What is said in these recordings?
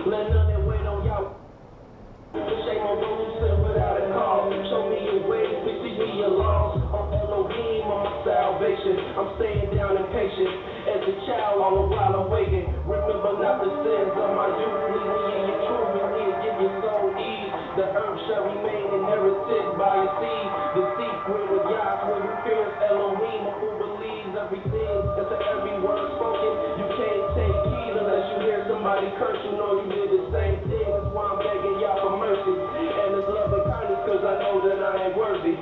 Let none that wait on y'all. Shame on those who sin without a cause. Show me your ways, please teach me your laws. I'm Elohim, I'm my salvation. I'm staying down and patient. As a child, all the while awakening. Remember not the sins of my youth. Lead me in your truth, and he'll give your soul ease. The earth shall remain inherited by your seed. The secret of Yah, who fears Elohim, who believes everything. And to every word spoken, you can't take heed unless you hear somebody curse. You know you did the same thing. That's why I'm begging Yah for mercy and His love and kindness, cause I know that I ain't worthy.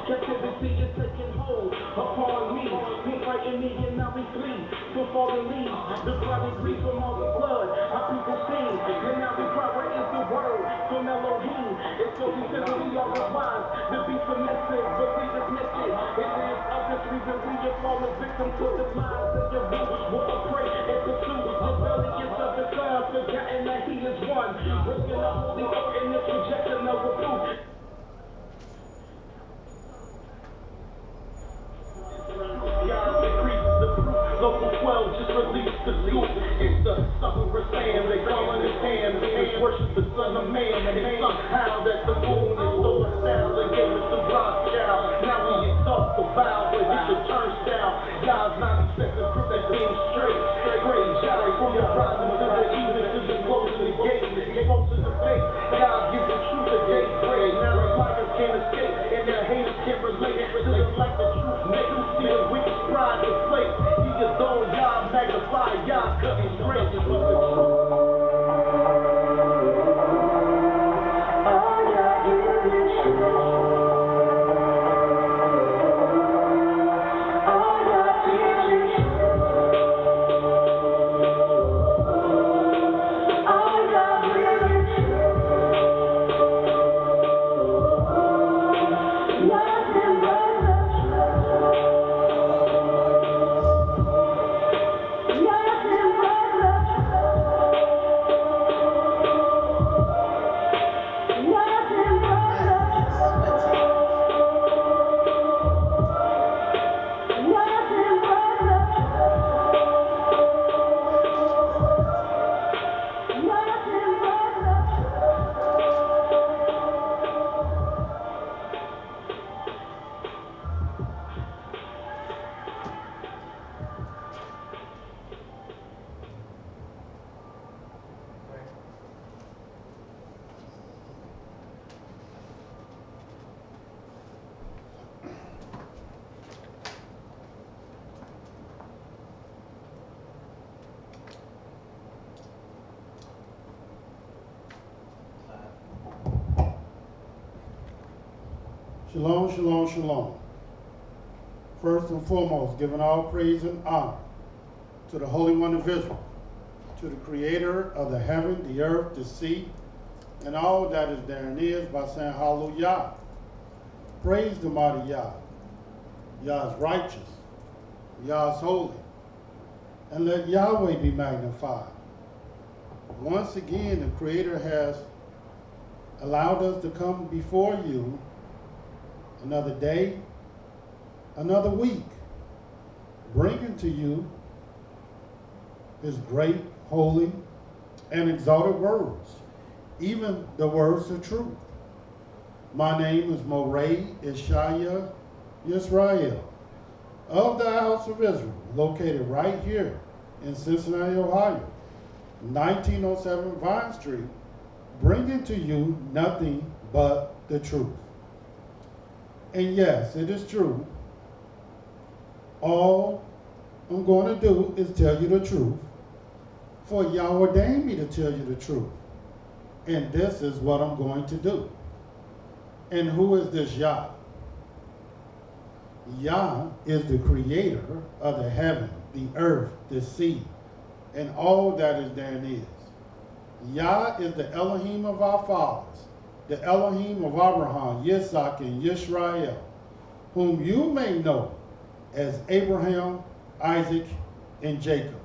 Captivity is taking hold upon me. Who frighten me and now we flee from fallen leaves. The blood is grief from all the blood our people sing. And now we cry, where is the word from Elohim? It's so we said that we are the wise to be submissive, but we dismiss it. It is of this reason we have fallen victim to the lies of your rule. We're a prey and pursue rebellious of the Son, forgotten that He is one. Breaking the holy ordinance, rejection of reproof. Local 12 just released the scoop. It's the sufferer saying they come in His hand. They worship the Son of Man, and they somehow that the moon is so style and gave us the rock child. Now we exalt the vow, but He should turn down. God's not accepting proof that things straight. Praise Yah from the rising to the evening to the closing the gate. Exposed to the faith, God gives the truth a day praise. Now the liars can't escape, and their haters can't relate to the life the truth makes. See the wicked pride and flake. Though Yah magnify, Yah cut His grace with the truth. Shalom, shalom, shalom. First and foremost, giving all praise and honor to the Holy One of Israel, to the Creator of the heaven, the earth, the sea, and all that is therein is, by saying hallelujah. Praise the mighty Yah. Yah is righteous. Yah is holy. And let Yahweh be magnified. Once again, the Creator has allowed us to come before you another day, another week, bringing to you His great, holy, and exalted words, even the words of truth. My name is Mowreh IshiYAH, YIsraEL, of the house of Israel, located right here in Cincinnati, Ohio, 1907 Vine Street, bringing to you nothing but the truth. And yes, it is true. All I'm going to do is tell you the truth, for Yah ordained me to tell you the truth. And this is what I'm going to do. And who is this Yah? Yah is the creator of the heaven, the earth, the sea, and all that is therein is. Yah is the Elohim of our fathers, the Elohim of Abraham, Yitzhak, and YIsraEL, whom you may know as Abraham, Isaac, and Jacob.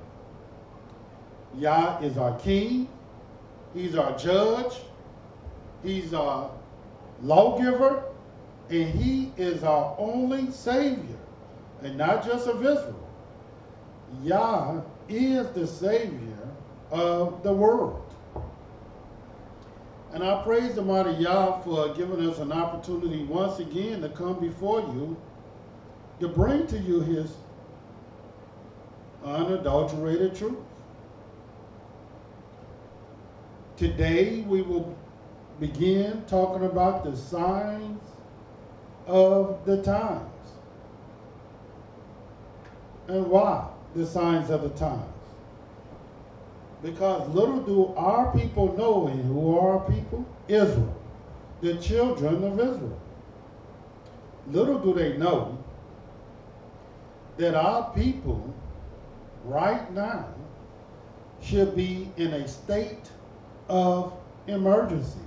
Yah is our king, he's our judge, he's our lawgiver, and he is our only savior, and not just of Israel. Yah is the savior of the world. And I praise the mighty Yah for giving us an opportunity once again to come before you to bring to you his unadulterated truth. Today we will begin talking about the signs of the times. And why the signs of the times? Because little do our people know, and who are our people? Israel, the children of Israel. Little do they know that our people right now should be in a state of emergency.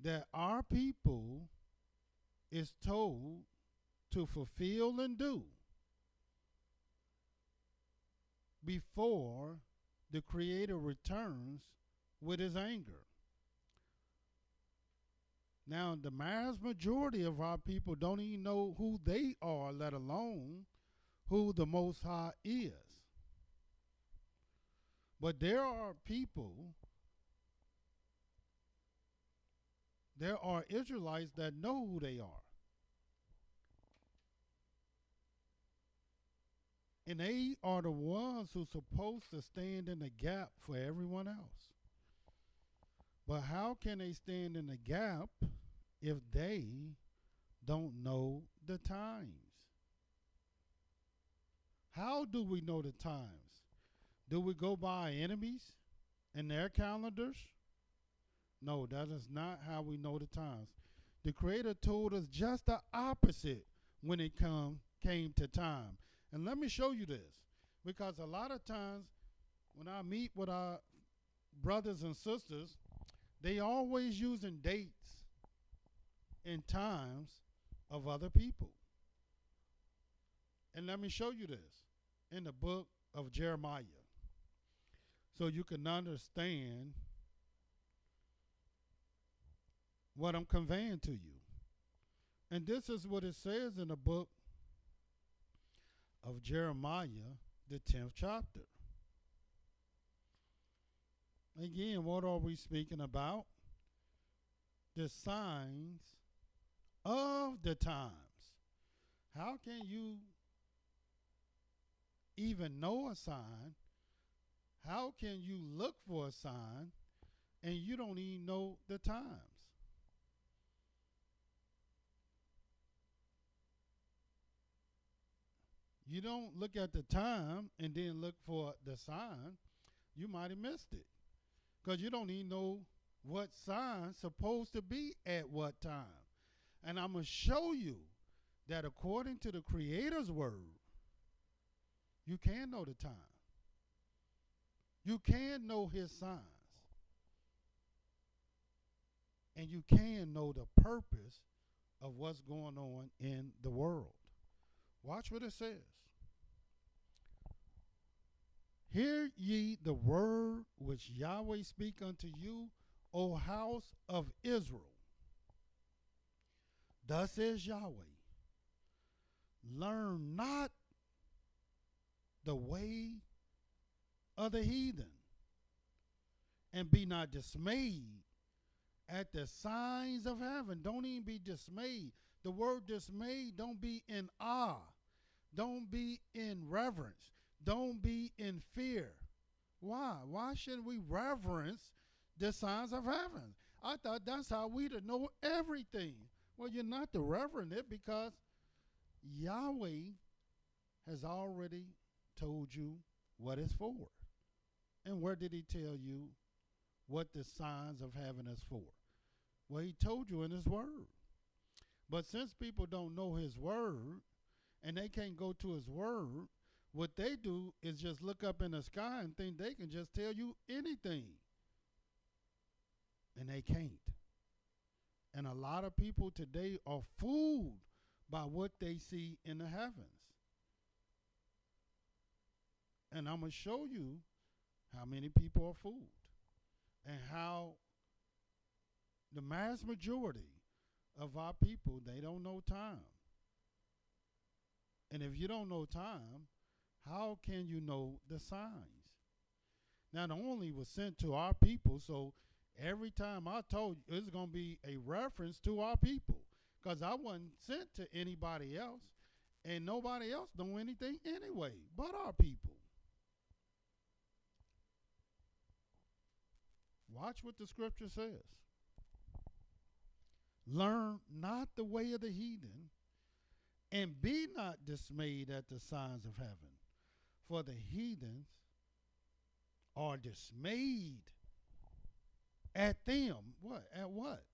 That our people is told to fulfill and do before the Creator returns with his anger. Now, the mass majority of our people don't even know who they are, let alone who the Most High is. But there are people, there are Israelites that know who they are. And they are the ones who's supposed to stand in the gap for everyone else. But how can they stand in the gap if they don't know the times? How do we know the times? Do we go by enemies and their calendars? No, that is not how we know the times. The Creator told us just the opposite when it came to time. And let me show you this, because a lot of times when I meet with our brothers and sisters, they always using dates and times of other people. And let me show you this in the book of Jeremiah, so you can understand what I'm conveying to you. And this is what it says in the book of Jeremiah, the 10th chapter. Again, what are we speaking about? The signs of the times. How can you even know a sign? How can you look for a sign and you don't even know the times? You don't look at the time and then look for the sign, you might have missed it. Because you don't even know what sign's supposed to be at what time. And I'm going to show you that according to the Creator's word, you can know the time. You can know his signs. And you can know the purpose of what's going on in the world. Watch what it says. Hear ye the word which Yahweh speak unto you, O house of Israel. Thus says Yahweh, learn not the way of the heathen, and be not dismayed at the signs of heaven. Don't even be dismayed. The word dismayed, don't be in awe. Don't be in reverence. Don't be in fear. Why? Why shouldn't we reverence the signs of heaven? I thought that's how we to know everything. Well, you're not to reverence it because Yahweh has already told you what it's for. And where did he tell you what the signs of heaven is for? Well, he told you in his word. But since people don't know his word and they can't go to his word, what they do is just look up in the sky and think they can just tell you anything. And they can't. And a lot of people today are fooled by what they see in the heavens. And I'm going to show you how many people are fooled and how the mass majority of our people, they don't know time. And if you don't know time, how can you know the signs? Now, the only was sent to our people, so every time I told you, it's going to be a reference to our people, because I wasn't sent to anybody else, and nobody else know anything anyway but our people. Watch what the scripture says. Learn not the way of the heathen, and be not dismayed at the signs of heaven. For the heathens are dismayed at them. What? At what?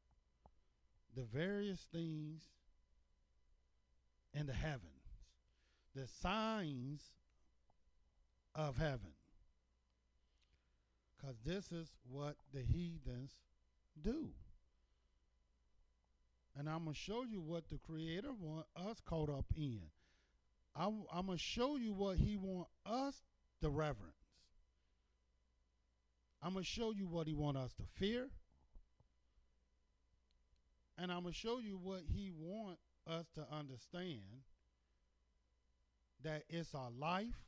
The various things in the heavens. The signs of heaven. Because this is what the heathens do. And I'm going to show you what the Creator wants us caught up in. I'm going to show you what he wants us to reverence. I'm going to show you what he wants us to fear. And I'm going to show you what he wants us to understand, that it's our life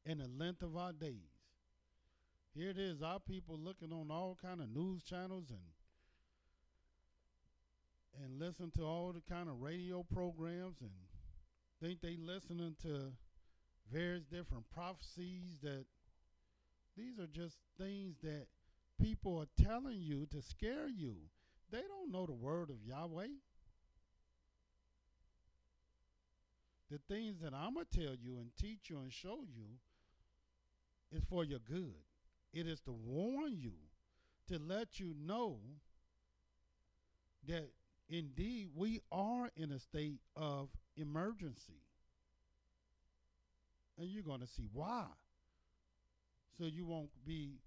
and the length of our days. Here it is, our people looking on all kind of news channels and listen to all the kind of radio programs and think they listening to various different prophecies, that these are just things that people are telling you to scare you. They don't know the word of Yahweh. The things that I'm going to tell you and teach you and show you is for your good. It is to warn you, to let you know that indeed we are in a state of emergency. And you're going to see why. So you won't be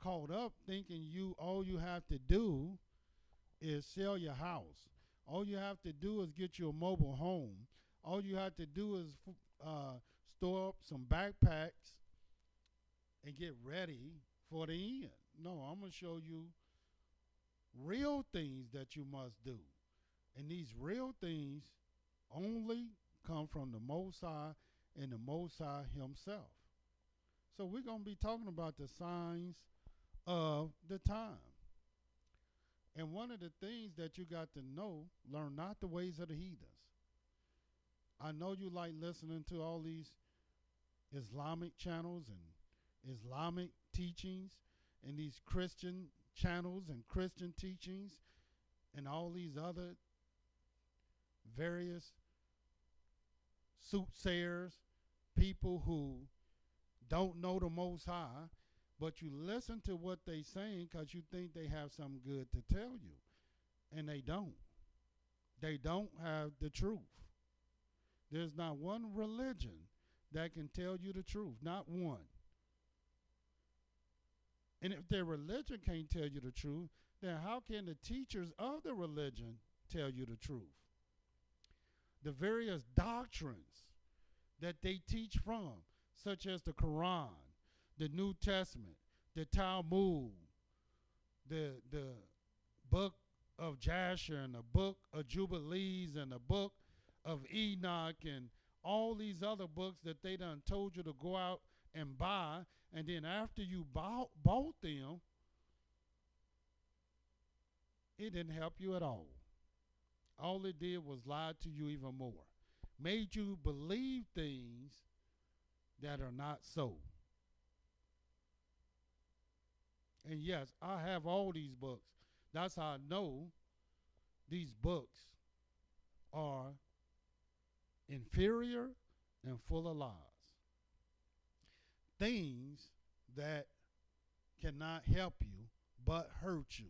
caught up thinking all you have to do is sell your house. All you have to do is get you a mobile home. All you have to do is store up some backpacks and get ready for the end. No, I'm going to show you real things that you must do. And these real things only come from the Most High and the Most High himself. So we're going to be talking about the signs of the time. And one of the things that you got to know, learn not the ways of the heathens. I know you like listening to all these Islamic channels and Islamic teachings and these Christian channels and Christian teachings and all these other various soothsayers, people who don't know the Most High, but you listen to what they saying because you think they have something good to tell you, and they don't. They don't have the truth. There's not one religion that can tell you the truth, not one. And if their religion can't tell you the truth, then how can the teachers of the religion tell you the truth? The various doctrines that they teach from, such as the Quran, the New Testament, the Talmud, the book of Jasher, and the book of Jubilees, and the book of Enoch, and all these other books that they done told you to go out and buy, and then after you bought them, it didn't help you at all. All it did was lie to you even more. Made you believe things that are not so. And yes, I have all these books. That's how I know these books are inferior and full of lies. things that cannot help you but hurt you.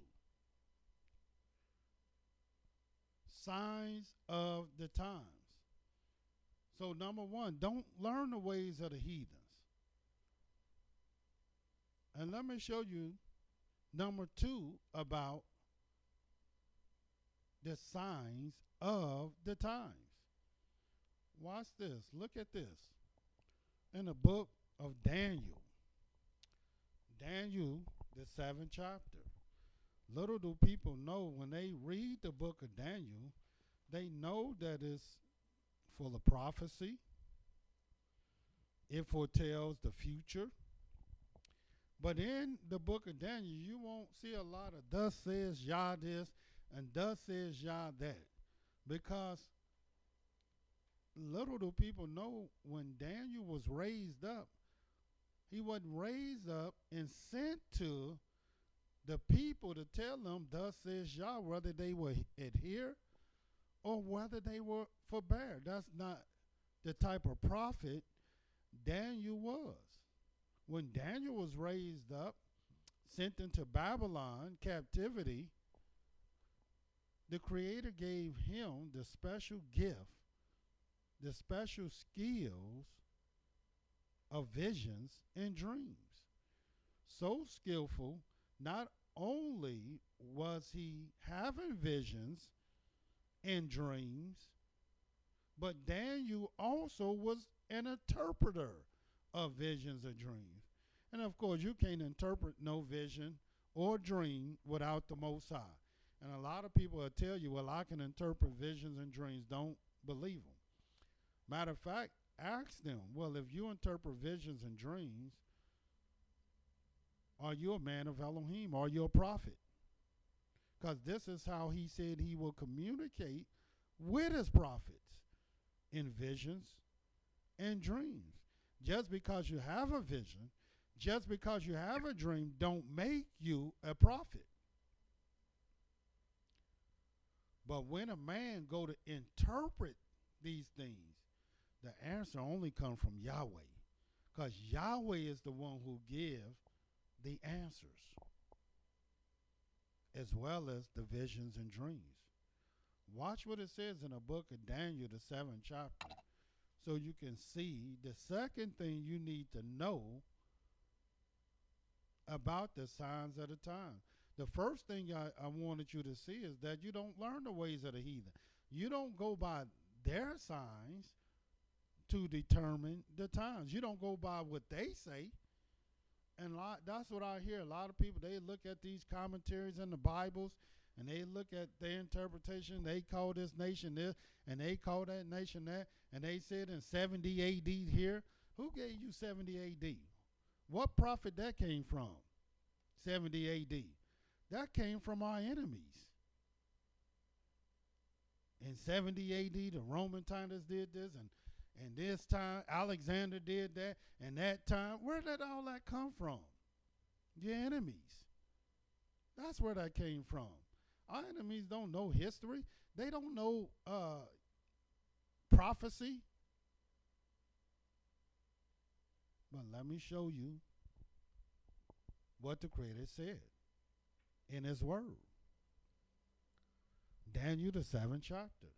Signs of the times. So number one, don't learn the ways of the heathens. And let me show you number two about the signs of the times. Watch this. Look at this. In the book of Daniel. Daniel, the 7th chapter. Little do people know when they read the book of Daniel, they know that it's full of prophecy. It foretells the future. But in the book of Daniel, you won't see a lot of thus says Yah this and thus says Yah that. Because little do people know when Daniel was raised up, he wasn't raised up and sent to the people to tell them thus says Yah, whether they will adhere or whether they were forbear. That's not the type of prophet Daniel was. When Daniel was raised up, sent into Babylon captivity, the Creator gave him the special gift, the special skills of visions and dreams. So skillful, not only was he having visions and dreams, but Daniel also was an interpreter of visions and dreams. And of course, you can't interpret no vision or dream without the Most High. And a lot of people will tell you, well, I can interpret visions and dreams. Don't believe them. Matter of fact, ask them, well, if you interpret visions and dreams, are you a man of Elohim? Are you a prophet? Because this is how he said he will communicate with his prophets in visions and dreams. Just because you have a vision, just because you have a dream, don't make you a prophet. But when a man go to interpret these things, the answer only comes from Yahweh. Because Yahweh is the one who gives the answers, as well as the visions and dreams. Watch what it says in the book of Daniel, the 7th chapter, so you can see the second thing you need to know about the signs of the time. The first thing I wanted you to see is that you don't learn the ways of the heathen. You don't go by their signs to determine the times. You don't go by what they say. And that's what I hear. A lot of people, they look at these commentaries in the Bibles and they look at their interpretation. They call this nation this and they call that nation that. And they said in 70 AD here. Who gave you 70 AD? What prophet that came from? 70 AD. That came from our enemies. In 70 AD, the Roman Titus did this, and this time Alexander did that, and that time. Where did all that come from? Your enemies. That's where that came from. Our enemies don't know history. They don't know prophecy. But let me show you what the Creator said in his word. Daniel, the 7th chapter.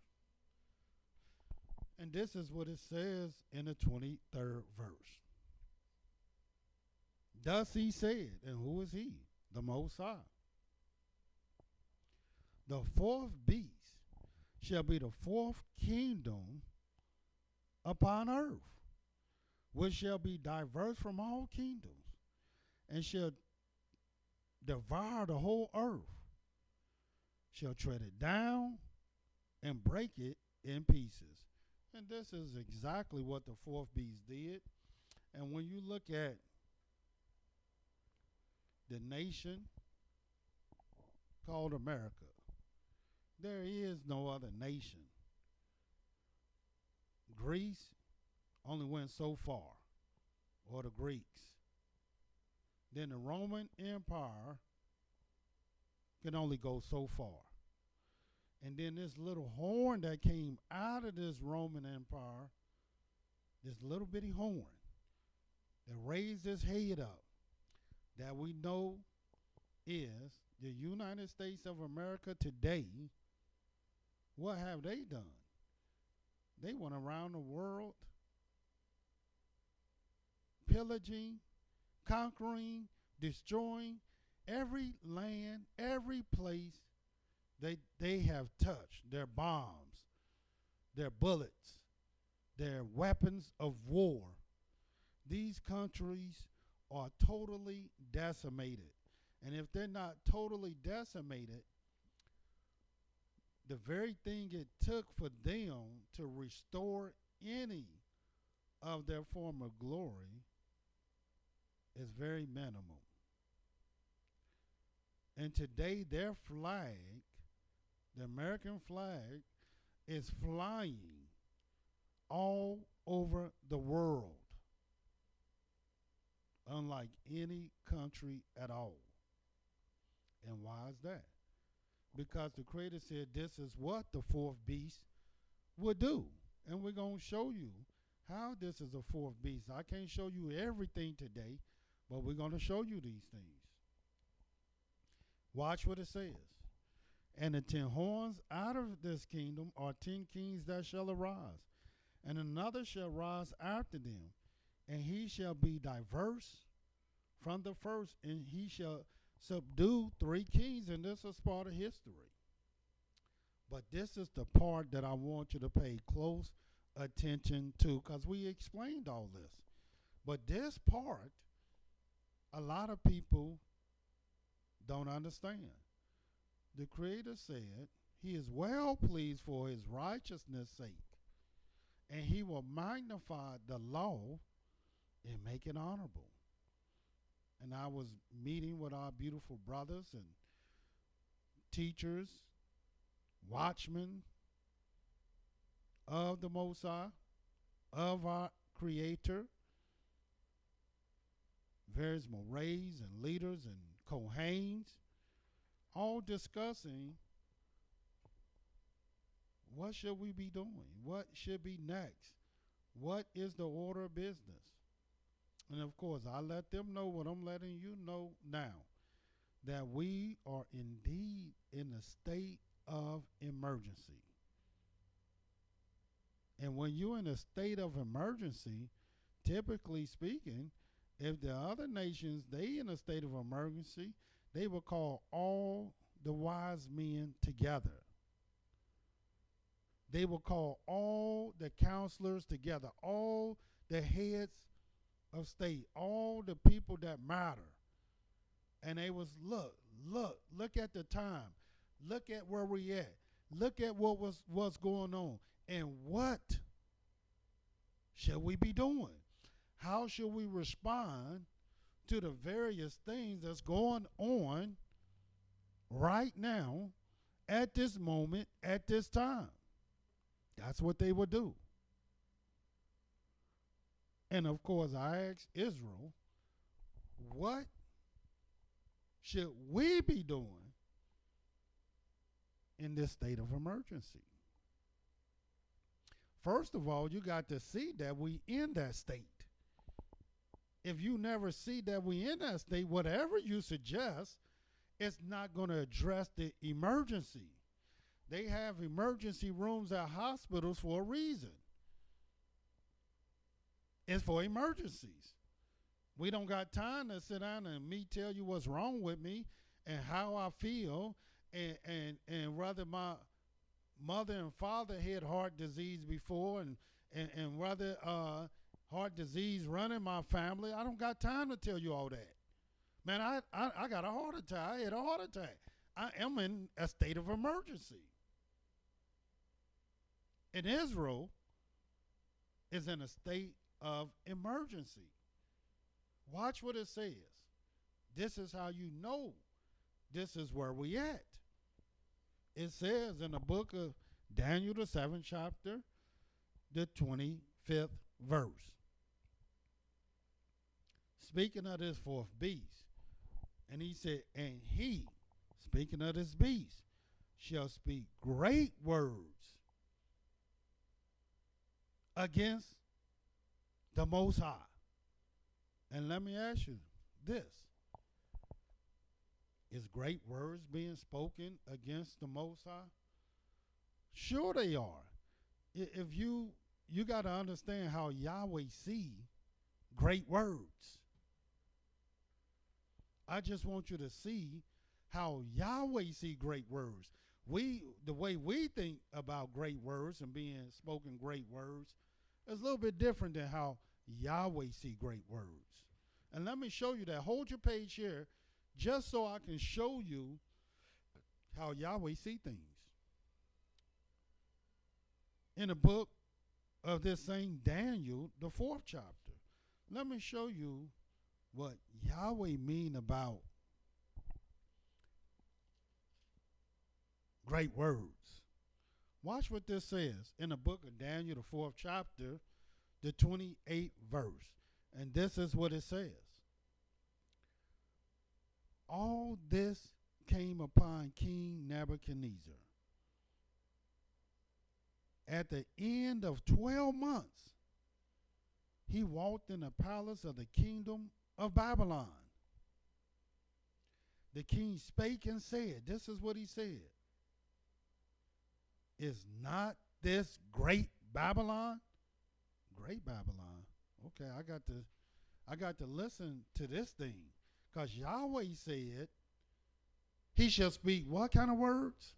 And this is what it says in the 23rd verse. Thus he said, and who is he? The Most High. The fourth beast shall be the fourth kingdom upon earth, which shall be diverse from all kingdoms, and shall devour the whole earth, shall tread it down and break it in pieces. And this is exactly what the fourth beast did. And when you look at the nation called America, there is no other nation. Greece only went so far, or the Greeks. Then the Roman Empire can only go so far. And then this little horn that came out of this Roman Empire, this little bitty horn, that raised his head up, that we know is the United States of America today, what have they done? They went around the world pillaging, conquering, destroying every land, every place they have touched. Their bombs, their bullets, their weapons of war. These countries are totally decimated. And if they're not totally decimated, the very thing it took for them to restore any of their former glory is very minimal. And today their flag, the American flag, is flying all over the world, unlike any country at all. And why is that? Because the Creator said this is what the fourth beast would do. And we're going to show you how this is a fourth beast. I can't show you everything today, but we're going to show you these things. Watch what it says. And the 10 horns out of this kingdom are 10 kings that shall arise, and another shall rise after them, and he shall be diverse from the first, and he shall subdue 3 kings. And this is part of history. But this is the part that I want you to pay close attention to, because we explained all this. But this part, a lot of people don't understand. The Creator said he is well pleased for his righteousness' sake, and he will magnify the law and make it honorable. And I was meeting with our beautiful brothers and teachers, watchmen of the Most High, of our Creator, various Mowrehs and leaders and Kohanes, all discussing what should we be doing, what should be next, what is the order of business. And of course, I let them know what I'm letting you know now, that we are indeed in a state of emergency. And when you're in a state of emergency, typically speaking, if the other nations, they in a state of emergency, they will call all the wise men together. They will call all the counselors together, all the heads of state, all the people that matter. And they was, look at the time. Look at where we at. Look at what's going on. And what should we be doing? How should we respond to the various things that's going on right now, at this moment, at this time? That's what they would do. And of course, I asked Israel, what should we be doing in this state of emergency? First of all, you got to see that we in that state. If you never see that we in that state, whatever you suggest, it's not going to address the emergency. They have emergency rooms at hospitals for a reason. It's for emergencies. We don't got time to sit down and me tell you what's wrong with me and how I feel, and whether my mother and father had heart disease before, and whether heart disease running my family. I don't got time to tell you all that. Man, I got a heart attack. I had a heart attack. I am in a state of emergency. And Israel is in a state of emergency. Watch what it says. This is how you know this is where we at. It says in the book of Daniel, the 7th chapter, the 25th verse. Speaking of this fourth beast, and he said, and he, speaking of this beast, shall speak great words against the Most High. And let me ask you this. Is great words being spoken against the Most High? Sure they are. If you got to understand how Yahweh see great words. I just want you to see how Yahweh see great words. The way we think about great words and being spoken great words is a little bit different than how Yahweh see great words. And let me show you that. Hold your page here just so I can show you how Yahweh see things. In the book of this same Daniel, the 4th chapter, let me show you what Yahweh mean about great words. Watch what this says in the book of Daniel, the 4th chapter, the 28th verse. And this is what it says. All this came upon King Nebuchadnezzar. At the end of 12 months, he walked in the palace of the kingdom of Babylon. The king spake and said, this is what he said. Is not this great Babylon? Great Babylon. Okay, I got to listen to this thing. Because Yahweh said he shall speak what kind of words?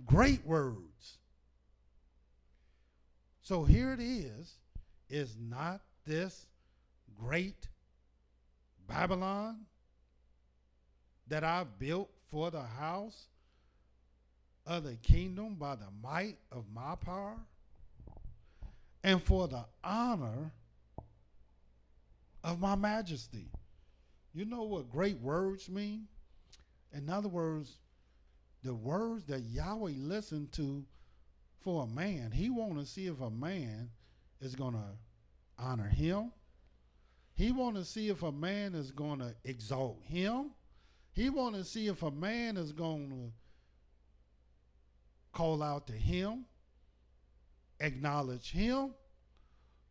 Great words. So here it is not this great Babylon that I built for the house of the kingdom by the might of my power and for the honor of my majesty? You know what great words mean? In other words, the words that Yahweh listened to for a man, he want to see if a man is going to honor him. He want to see if a man is going to exalt him. He want to see if a man is going to call out to him, acknowledge him,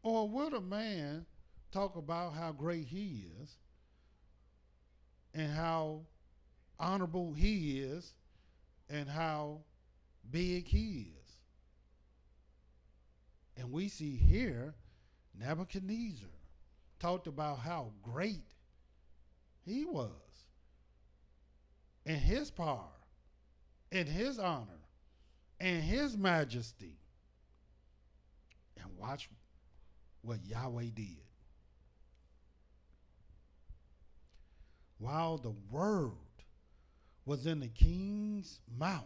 or will a man talk about how great he is and how honorable he is and how big he is? And we see here Nebuchadnezzar talked about how great he was and his power and his honor and his majesty. And watch what Yahweh did. While the word was in the king's mouth,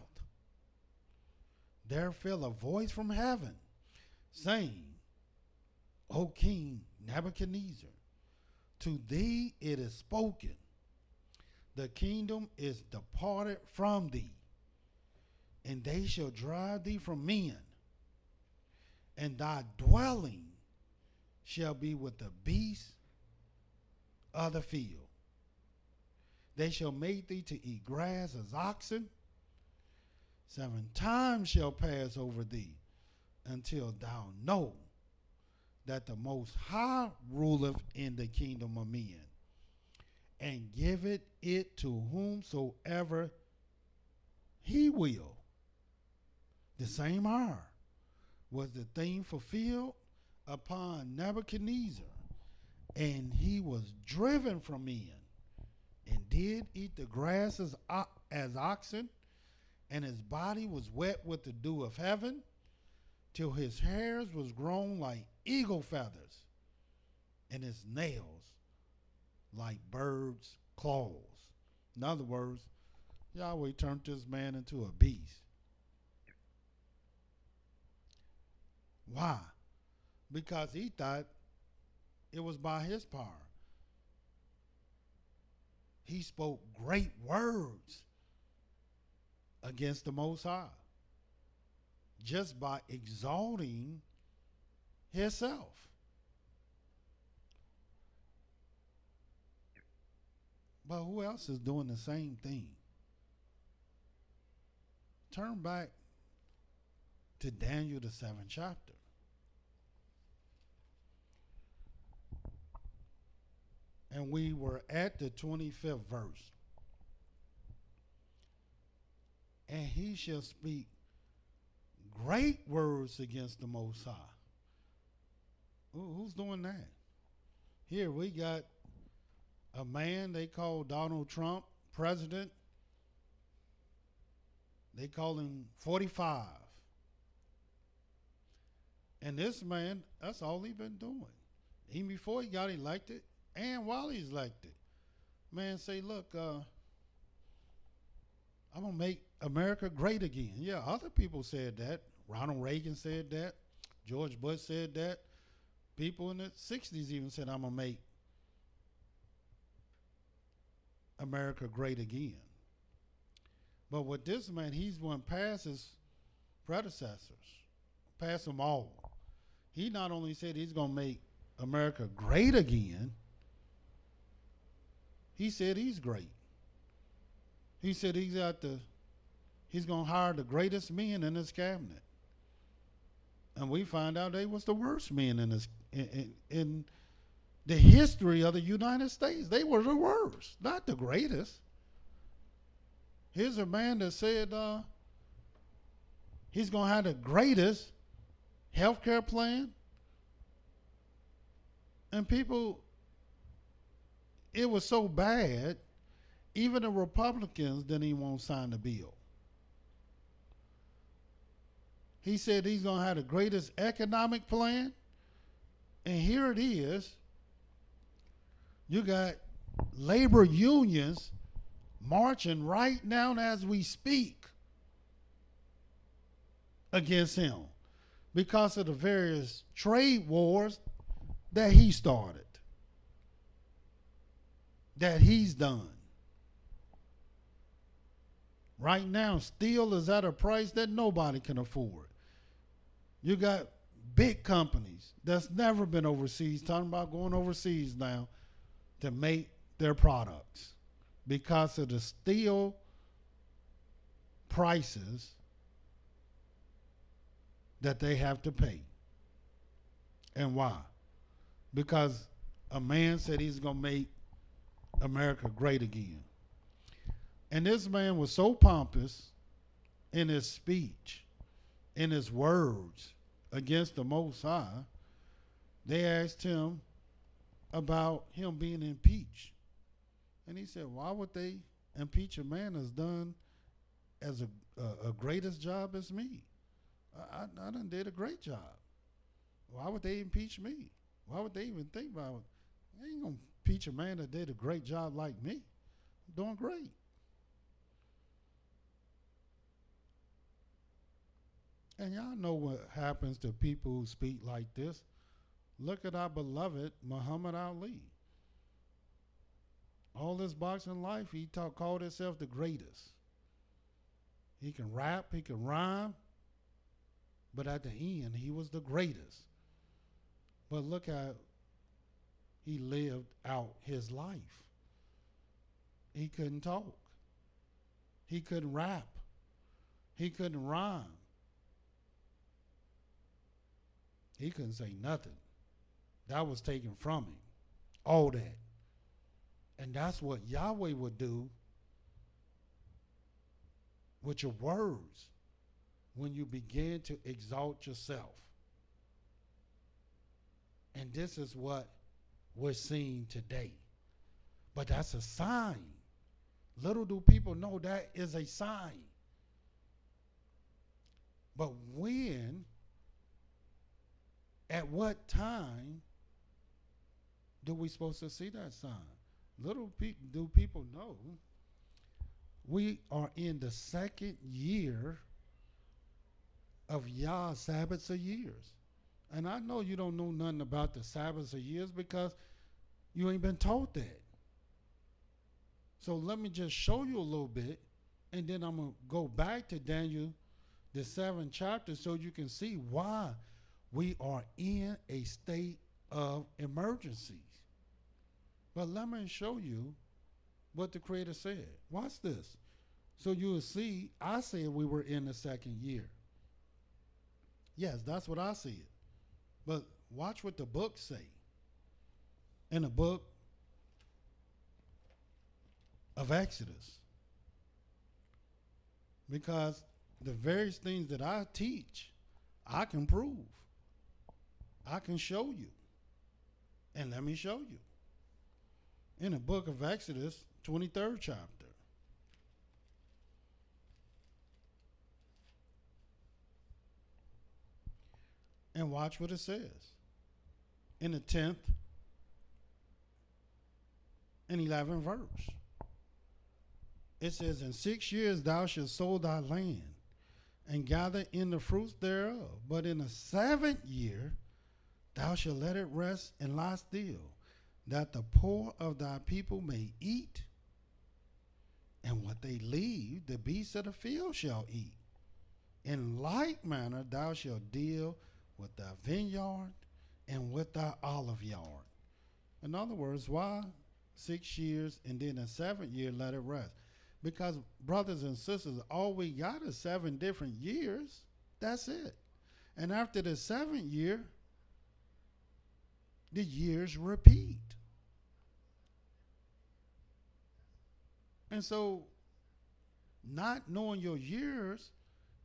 there fell a voice from heaven saying, O King Nebuchadnezzar, to thee it is spoken, the kingdom is departed from thee, and they shall drive thee from men, and thy dwelling shall be with the beasts of the field. They shall make thee to eat grass as oxen. 7 times shall pass over thee, until thou know that the Most High ruleth in the kingdom of men, and giveth it to whomsoever he will. The same hour was the thing fulfilled upon Nebuchadnezzar, and he was driven from men, and did eat the grass as oxen, and his body was wet with the dew of heaven, till his hairs was grown like eagle feathers, and his nails like birds' claws. In other words, Yahweh turned this man into a beast. Why? Because he thought it was by his power. He spoke great words against the Most High just by exalting himself. But who else is doing the same thing? Turn back to Daniel, the 7th chapter. and we were at the 25th verse. And he shall speak great words against the Most High. Who's doing that? Here we got a man they call Donald Trump president. They call him 45. And this man, that's all he been doing. Even before he got elected and while he's elected. Man say, look, I'm going to make America great again. Yeah, other people said that. Ronald Reagan said that. George Bush said that. People in the 60s even said, I'm going to make America great again. But with this man, he's went past his predecessors, past them all. He not only said he's going to make America great again, he said he's great. He said he's going to hire the greatest men in his cabinet. And we find out they was the worst men in the history of the United States. They were the worst, not the greatest. Here's a man that said he's going to have the greatest health care plan. And people, it was so bad, even the Republicans didn't even want to sign the bill. He said he's going to have the greatest economic plan. And here it is. You got labor unions marching right now as we speak against him because of the various trade wars that he started, that he's done. Right now, steel is at a price that nobody can afford. You got big companies that's never been overseas talking about going overseas now to make their products because of the steel prices that they have to pay. And why? Because a man said he's going to make America great again. And this man was so pompous in his speech, in his words against the Most High, they asked him about him being impeached. And he said, why would they impeach a man that's done as a greatest job as me? I done did a great job. Why would they impeach me? Why would they even think about it? They ain't going to impeach a man that did a great job like me. I'm doing great. And y'all know what happens to people who speak like this. Look at our beloved Muhammad Ali. All this boxing life, he called himself the greatest. He can rap, he can rhyme, but at the end, he was the greatest. But look how he lived out his life. He couldn't talk. He couldn't rap. He couldn't rhyme. He couldn't say nothing. That was taken from him. All that. And that's what Yahweh would do with your words when you begin to exalt yourself. And this is what we're seeing today. But that's a sign. Little do people know that is a sign. But when, at what time do we supposed to see that sign? Little do people know we are in the second year of YAH'S Sabbaths of years. And I know you don't know nothing about the Sabbaths of years because you ain't been taught that. So let me just show you a little bit, and then I'm going to go back to Daniel, the 7th chapter, so you can see why we are in a state of emergencies. But let me show you what the Creator said. Watch this. So you will see, I said we were in the second year. Yes, that's what I said. But watch what the book say. In the book of Exodus. Because the various things that I teach, I can prove. I can show you. And let me show you. In the book of Exodus, 23rd chapter. And watch what it says. In the 10th and 11th verse. It says, in 6 years thou shalt sow thy land, and gather in the fruits thereof. But in the 7th year thou shalt let it rest and lie still, that the poor of thy people may eat, and what they leave the beasts of the field shall eat. In like manner thou shalt deal with thy vineyard and with thy olive yard. In other words, why 6 years and then the 7th year let it rest? Because, brothers and sisters, all we got is 7 different years. That's it. And after the 7th year, the years repeat. And so, not knowing your years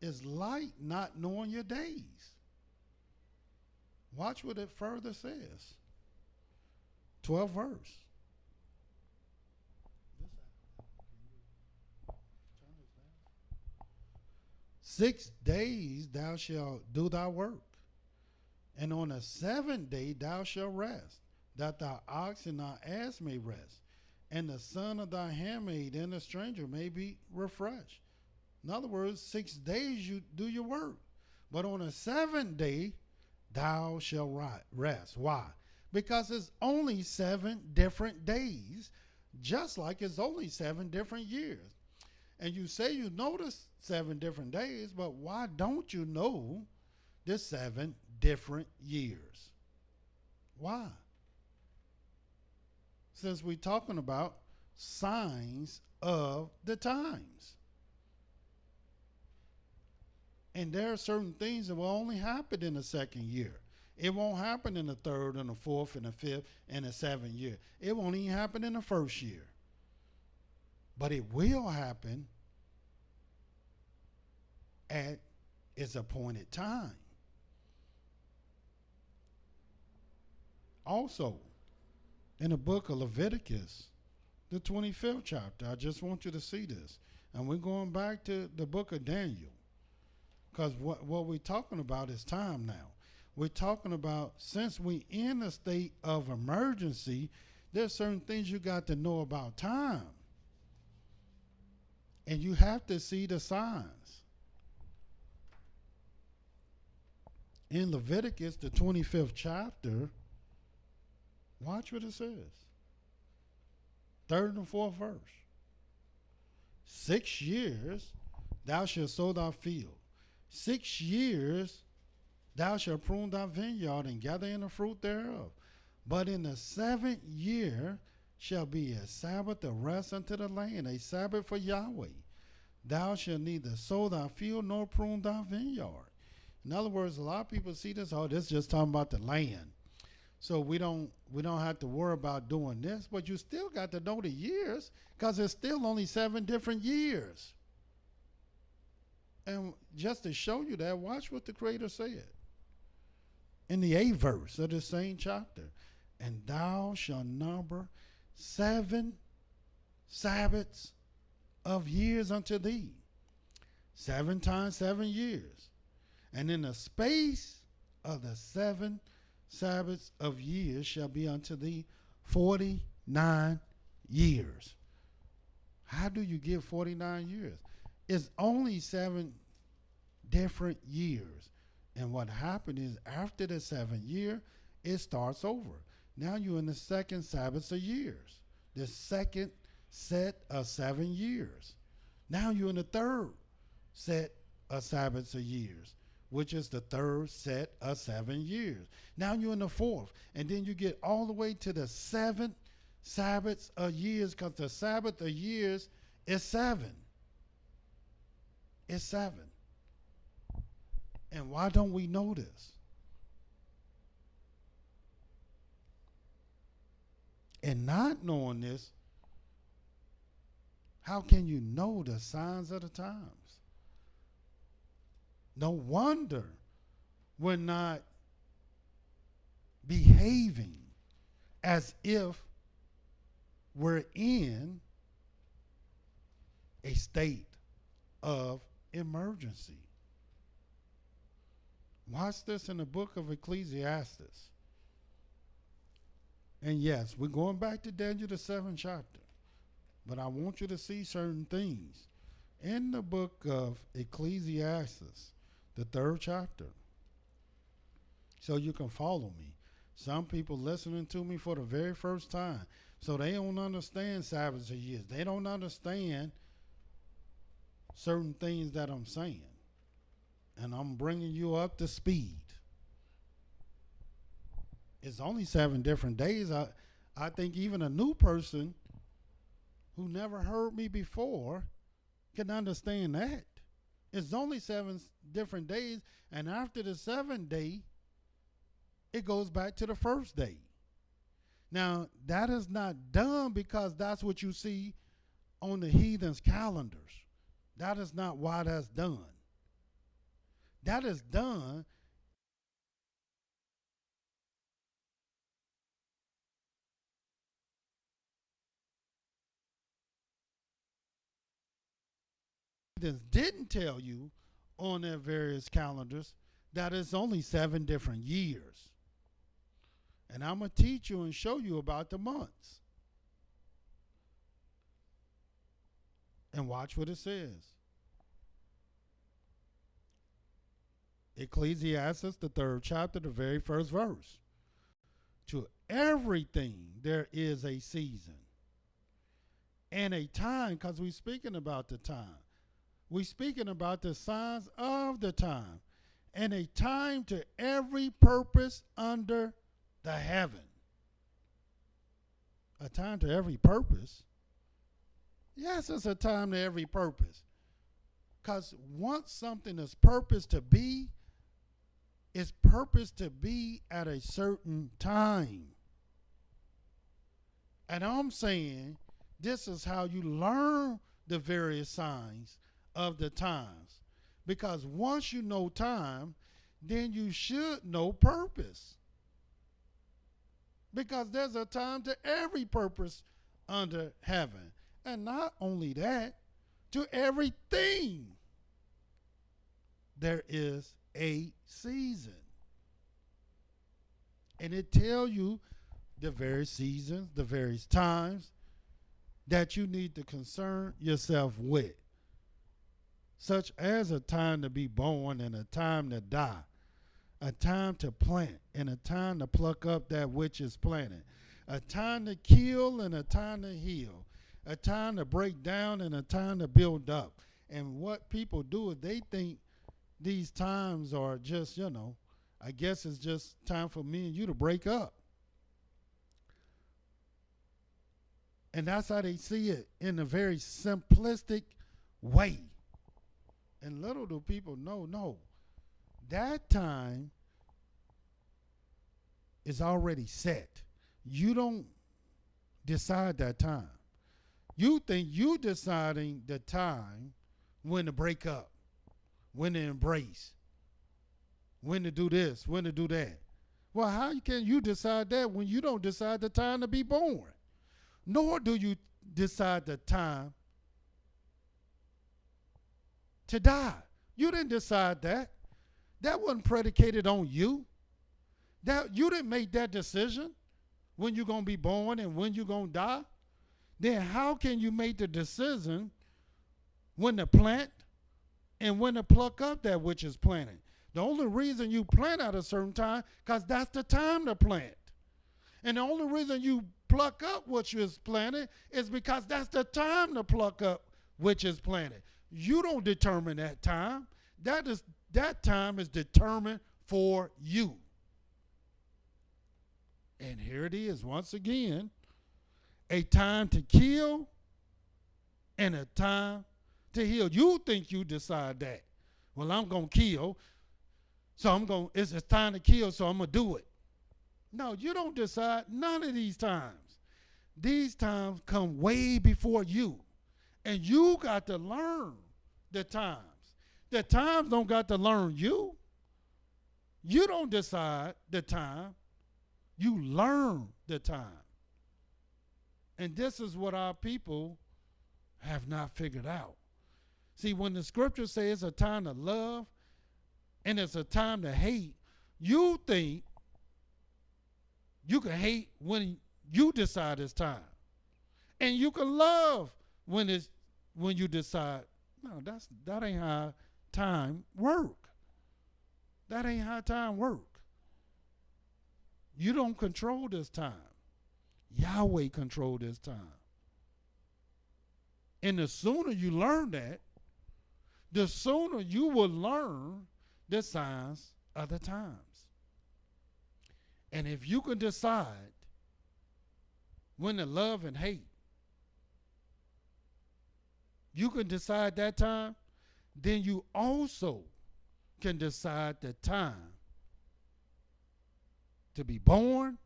is like not knowing your days. Watch what it further says. 12th verse. 6 days thou shalt do thy work, and on the 7th day thou shalt rest, that thy ox and thy ass may rest, and the son of thy handmaid and the stranger may be refreshed. In other words, 6 days you do your work, but on the 7th day thou shalt rest. Why? Because it's only 7 different days, just like it's only 7 different years. And you say you know the 7 different days, but why don't you know the 7 different years? Why? Since we're talking about signs of the times. And there are certain things that will only happen in the 2nd year. It won't happen in the 3rd and the 4th and the 5th and the 7th year. It won't even happen in the 1st year. But it will happen at its appointed time. Also, in the book of Leviticus, the 25th chapter, I just want you to see this. And we're going back to the book of Daniel. Because what we're talking about is time now. We're talking about, since we in a state of emergency, there's certain things you got to know about time. And you have to see the signs. In Leviticus, the 25th chapter, watch what it says. 3rd and 4th verse. 6 years thou shalt sow thy field. 6 years thou shalt prune thy vineyard and gather in the fruit thereof. But in the 7th year shall be a Sabbath of rest unto the land, a Sabbath for Yahweh. Thou shalt neither sow thy field nor prune thy vineyard. In other words, a lot of people see this, oh, this is just talking about the land. So we don't have to worry about doing this, but you still got to know the years, because there's still only 7 different years. And just to show you that, watch what the Creator said in the 8th verse of the same chapter. And thou shalt number 7 Sabbaths of years unto thee. 7 times 7 years. And in the space of the 7 Sabbaths of years shall be unto thee 49 years. How do you get 49 years? It's only 7 different years. And what happened is, after the 7th year, it starts over. Now you're in the 2nd Sabbath of years. The 2nd set of 7 years. Now you're in the 3rd set of Sabbaths of years, which is the 3rd set of 7 years. Now you're in the 4th. And then you get all the way to the 7th Sabbaths of years, because the Sabbath of years is 7. It's 7. And why don't we know this? And not knowing this How can you know the signs of the times? No wonder we're not behaving as if we're in a state of emergency. Watch this in the book of Ecclesiastes. And yes, we're going back to Daniel, the 7th chapter. But I want you to see certain things in the book of Ecclesiastes, the 3rd chapter, so you can follow me. Some people listening to me for the very first time, so they don't understand Sabbath of years. They don't understand certain things that I'm saying. And I'm bringing you up to speed. It's only 7 different days. I think even a new person who never heard me before can understand that. It's only 7 different days, and after the 7th day, it goes back to the first day. Now, that is not done because that's what you see on the heathens' calendars. That is not why that's done. That is done didn't tell you on their various calendars that it's only 7 different years. And I'm going to teach you and show you about the months. And watch what it says. Ecclesiastes, the 3rd chapter, the very first verse. To everything there is a season and a time, because we're speaking about the time. We're speaking about the signs of the time, and a time to every purpose under the heaven. A time to every purpose? Yes, it's a time to every purpose. Because once something is purposed to be, it's purposed to be at a certain time. And I'm saying this is how you learn the various signs of the times. Because once you know time, then you should know purpose. Because there's a time to every purpose under heaven. And not only that, to everything there is a season. And it tells you the various seasons, the various times that you need to concern yourself with, such as a time to be born and a time to die, a time to plant and a time to pluck up that which is planted, a time to kill and a time to heal, a time to break down and a time to build up. And what people do is they think these times are just, I guess it's just time for me and you to break up. And that's how they see it, in a very simplistic way. And little do people know, no, that time is already set. You don't decide that time. You think you deciding the time when to break up, when to embrace, when to do this, when to do that. Well, how can you decide that when you don't decide the time to be born? Nor do you decide the time to die. You didn't decide that. That wasn't predicated on you. That you didn't make that decision when you're going to be born and when you're going to die. Then how can you make the decision when to plant and when to pluck up that which is planted? The only reason you plant at a certain time, because that's the time to plant. And the only reason you pluck up what is planted is because that's the time to pluck up which is planted. You don't determine that time. That time is determined for you. And here it is once again, a time to kill and a time to heal. You think you decide that. Well, I'm going to kill, so it's time to kill, so I'm going to do it. No, you don't decide none of these times. These times come way before you. And you got to learn the times. The times don't got to learn you. You don't decide the time. You learn the time. And this is what our people have not figured out. See, when the scripture says a time to love and it's a time to hate, you think you can hate when you decide it's time. And you can love when you decide, no, that ain't how time work. That ain't how time work. You don't control this time. Yahweh control this time. And the sooner you learn that, the sooner you will learn the signs of the times. And if you can decide when to love and hate, you can decide that time, then you also can decide the time to be born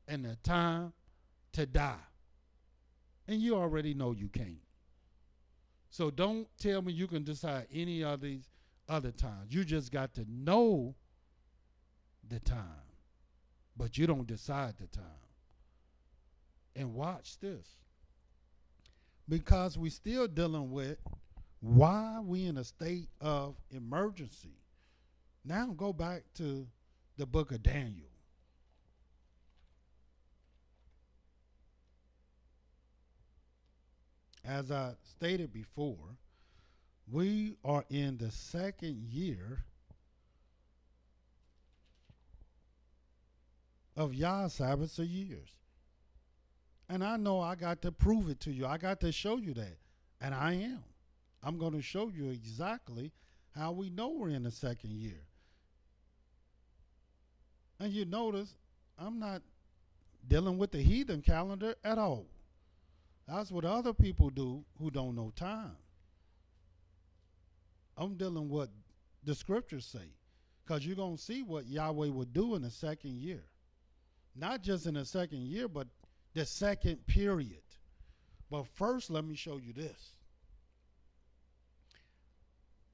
and the time to die. And you already know you can't. So don't tell me you can decide any of these other times. You just got to know the time, but you don't decide the time. And watch this. Because we're still dealing with why we in a state of emergency. Now go back to the book of Daniel. As I stated before, we are in the second year of YAH's Sabbaths of years. And I know I got to prove it to you. I got to show you that. And I am. I'm going to show you exactly how we know we're in the second year. And you notice I'm not dealing with the heathen calendar at all. That's what other people do who don't know time. I'm dealing with what the scriptures say. Because you're going to see what Yahweh would do in the second year. Not just in the second year, but the second period. But first, let me show you this.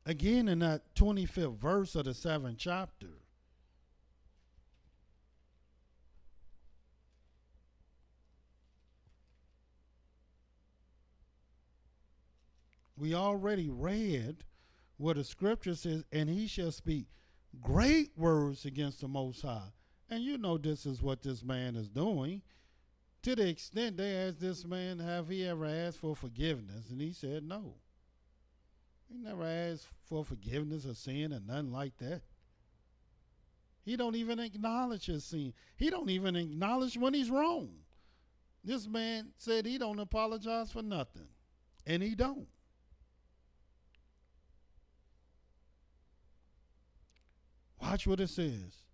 Again, in that 25th verse of the 7th chapter, we already read where the scripture says, and he shall speak great words against the Most High. And you know this is what this man is doing. To the extent they asked this man, have he ever asked for forgiveness? And he said no. He never asked for forgiveness of sin or nothing like that. He don't even acknowledge his sin. He don't even acknowledge when he's wrong. This man said he don't apologize for nothing. And he don't. Watch what it says.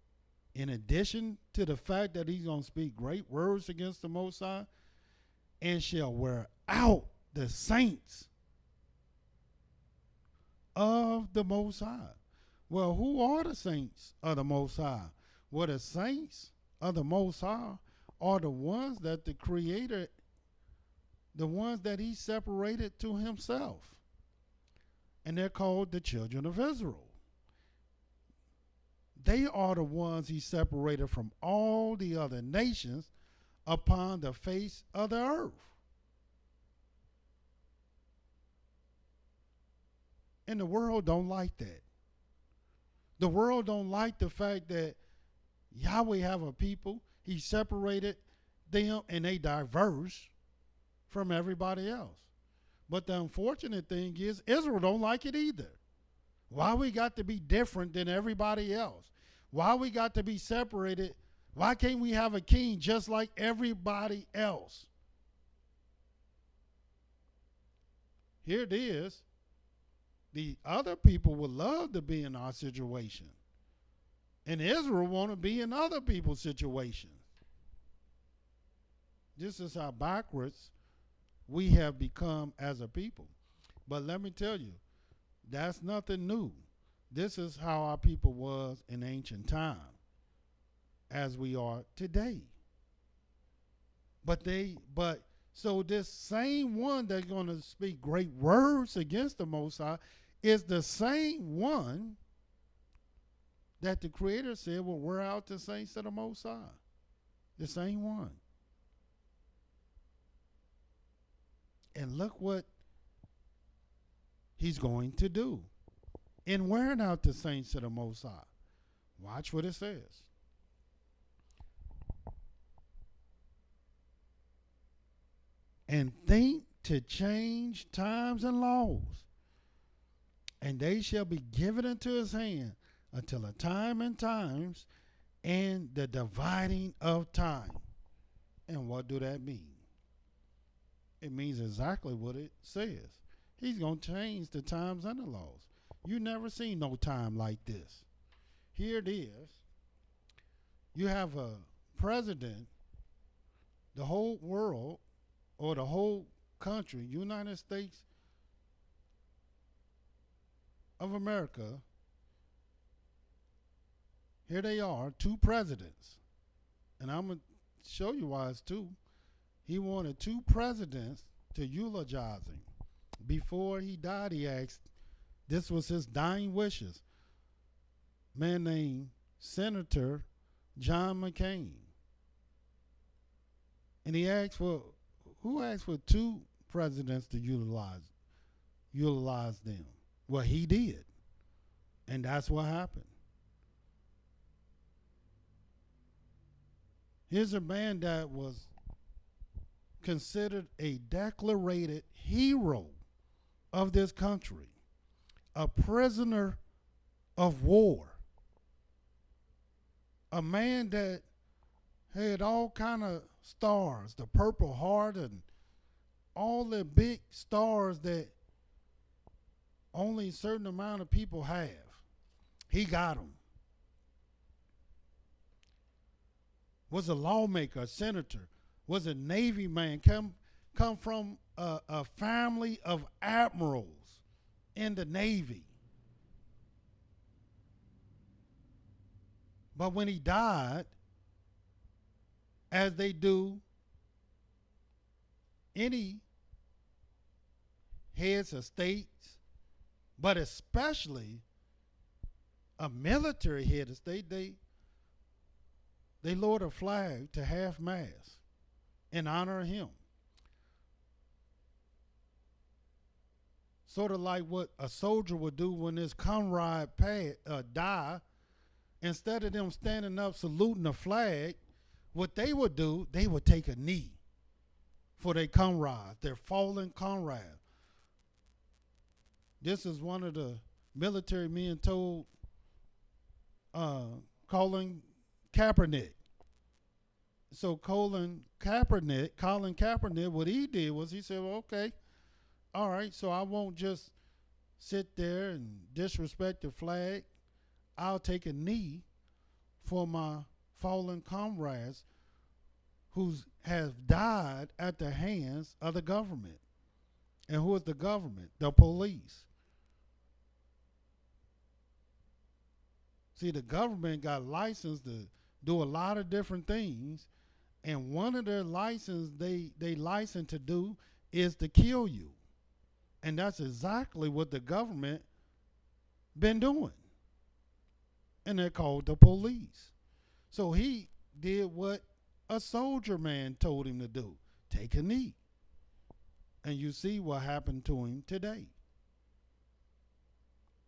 In addition to the fact that he's going to speak great words against the Most High, and shall wear out the saints of the Most High. Well, who are the saints of the Most High? Well, the saints of the Most High are the ones that the Creator, the ones that he separated to himself. And they're called the children of Israel. They are the ones he separated from all the other nations upon the face of the earth. And the world don't like that. The world don't like the fact that Yahweh have a people. He separated them and they diverse from everybody else. But the unfortunate thing is Israel don't like it either. Why we got to be different than everybody else? Why we got to be separated? Why can't we have a king just like everybody else? Here it is. The other people would love to be in our situation. And Israel want to be in other people's situations. This is how backwards we have become as a people. But let me tell you, that's nothing new. This is how our people was in ancient time, as we are today. But So this same one that's going to speak great words against the Most High is the same one that the Creator said will wear out the saints of the Most High. The same one. And look what he's going to do in wearing out the saints of the Most High. Watch what it says. And think to change times and laws, and they shall be given into his hand until a time and times and the dividing of time. And what do that mean? It means exactly what it says. He's going to change the times and the laws. You never seen no time like this. Here it is. You have a president, the whole world, or the whole country, United States of America, here they are, two presidents. And I'm going to show you why it's two. He wanted two presidents to eulogize him. Before he died, he asked, this was his dying wishes. A man named Senator John McCain. And he asked for, who asked for two presidents to utilize them? Well, he did. And that's what happened. Here's a man that was considered a declared hero of this country, a prisoner of war, a man that had all kind of stars, the Purple Heart and all the big stars that only a certain amount of people have. He got them. Was a lawmaker, a senator, was a Navy man, come from a family of admirals in the Navy. But when he died, as they do any heads of states, but especially a military head of state, they lowered a flag to half-mast in honor of him. Sort of like what a soldier would do when his comrade die. Instead of them standing up saluting the flag, what they would do, they would take a knee for their comrades, their fallen comrade. This is one of the military men told Colin Kaepernick. So Colin Kaepernick, what he did was he said, well, okay, all right, so I won't just sit there and disrespect the flag. I'll take a knee for my fallen comrades who have died at the hands of the government. And who is the government? The police. See, the government got licensed to do a lot of different things, and one of their license they license to do is to kill you. And that's exactly what the government been doing. And they're called the police. So he did what a soldier man told him to do. Take a knee. And you see what happened to him today.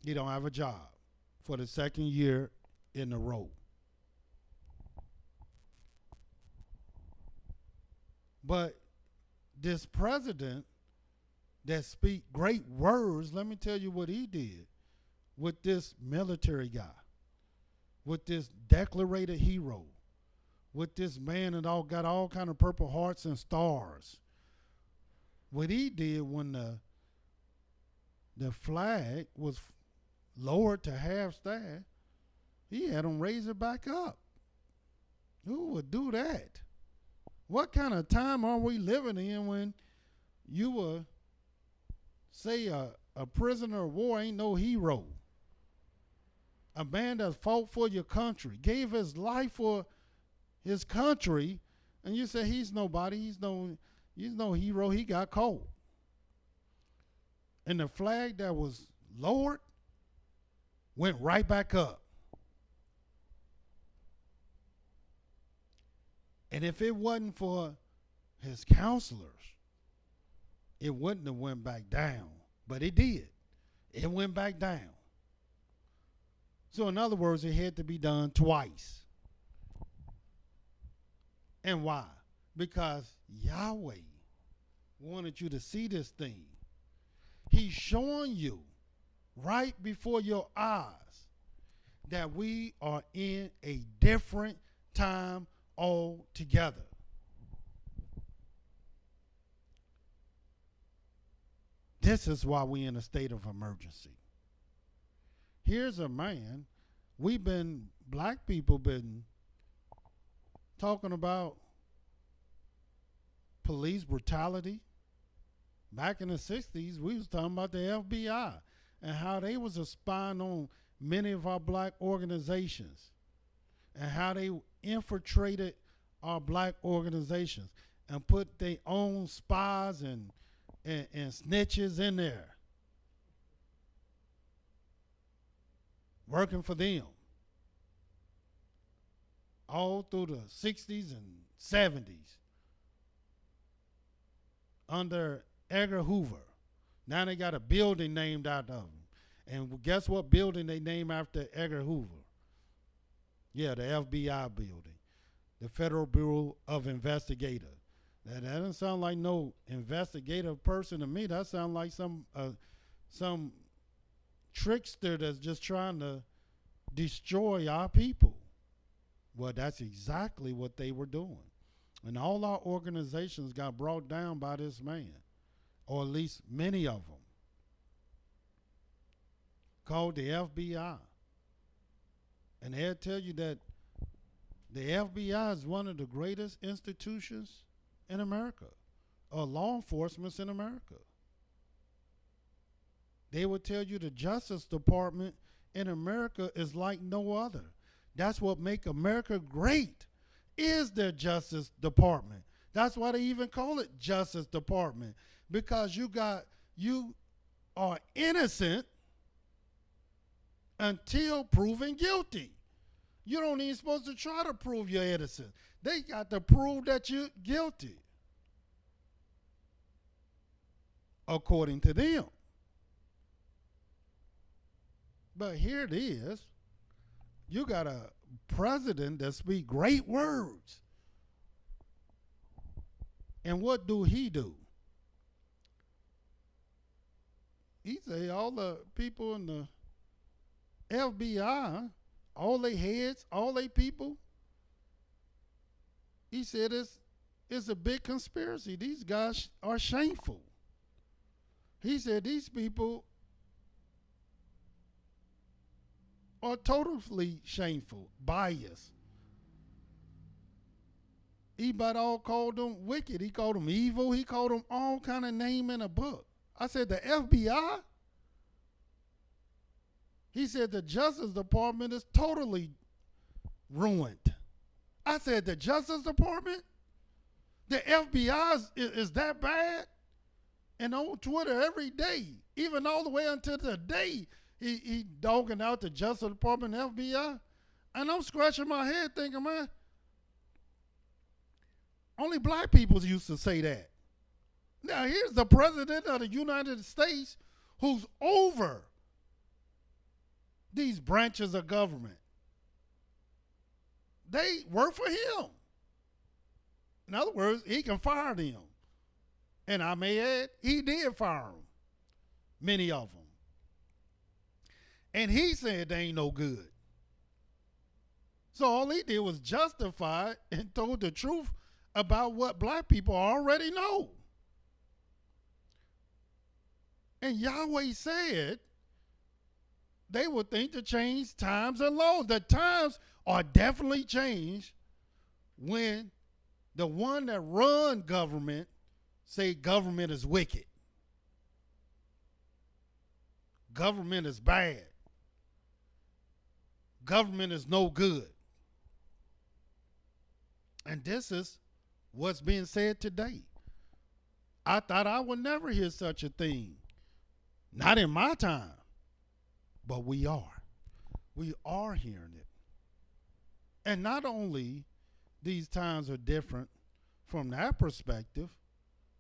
He don't have a job for the second year in a row. But this president that speak great words, let me tell you what he did with this military guy, with this declared hero, with this man that all got all kind of Purple Hearts and stars. What he did when the flag was lowered to half-staff, he had them raise it back up. Who would do that? What kind of time are we living in when you will say a prisoner of war ain't no hero? A man that fought for your country, gave his life for his country, and you say he's nobody, he's no, hero, he got caught. And the flag that was lowered went right back up. And if it wasn't for his counselors, it wouldn't have went back down. But it did. It went back down. So in other words, it had to be done twice. And why? Because Yahweh wanted you to see this thing. He's showing you right before your eyes that we are in a different time altogether. This is why we're in a state of emergency. Here's a man, black people been talking about police brutality. Back in the 60s, we was talking about the FBI and how they was spying on many of our black organizations and how they infiltrated our black organizations and put their own spies and snitches in there, working for them all through the 60s and 70s under Edgar Hoover. Now they got a building named after them. And guess what building they named after Edgar Hoover? Yeah, the FBI building, the Federal Bureau of Investigator. That doesn't sound like no investigative person to me. That sounds like some trickster that's just trying to destroy our people. Well, that's exactly what they were doing. And all our organizations got brought down by this man, or at least many of them, called the FBI. And they'll tell you that the FBI is one of the greatest institutions in America, or law enforcement in America. They will tell you the Justice Department in America is like no other. That's what make America great, is their Justice Department. That's why they even call it Justice Department, because you are innocent until proven guilty. You don't even supposed to try to prove you're innocent. They got to prove that you're guilty, according to them. But here it is. You got a president that speaks great words. And what do? He say all the people in the FBI, all they heads, all they people, he said it's a big conspiracy. These guys are shameful. He said these people are totally shameful, biased. He about all called them wicked. He called them evil. He called them all kind of name in a book. I said, the FBI? He said the Justice Department is totally ruined. I said, the Justice Department? The FBI is that bad? And on Twitter every day, even all the way until today, he dogging out the Justice Department and FBI. And I'm scratching my head thinking, man, only black people used to say that. Now here's the president of the United States who's over these branches of government. They work for him. In other words, he can fire them. And I may add, he did fire them, many of them. And he said they ain't no good. So all he did was justify and told the truth about what black people already know. And Yahweh said they would think to change times and laws. The times are definitely changed when the one that run government say government is wicked. Government is bad. Government is no good. And this is what's being said today. I thought I would never hear such a thing. Not in my time. But we are. We are hearing it. And not only these times are different from that perspective,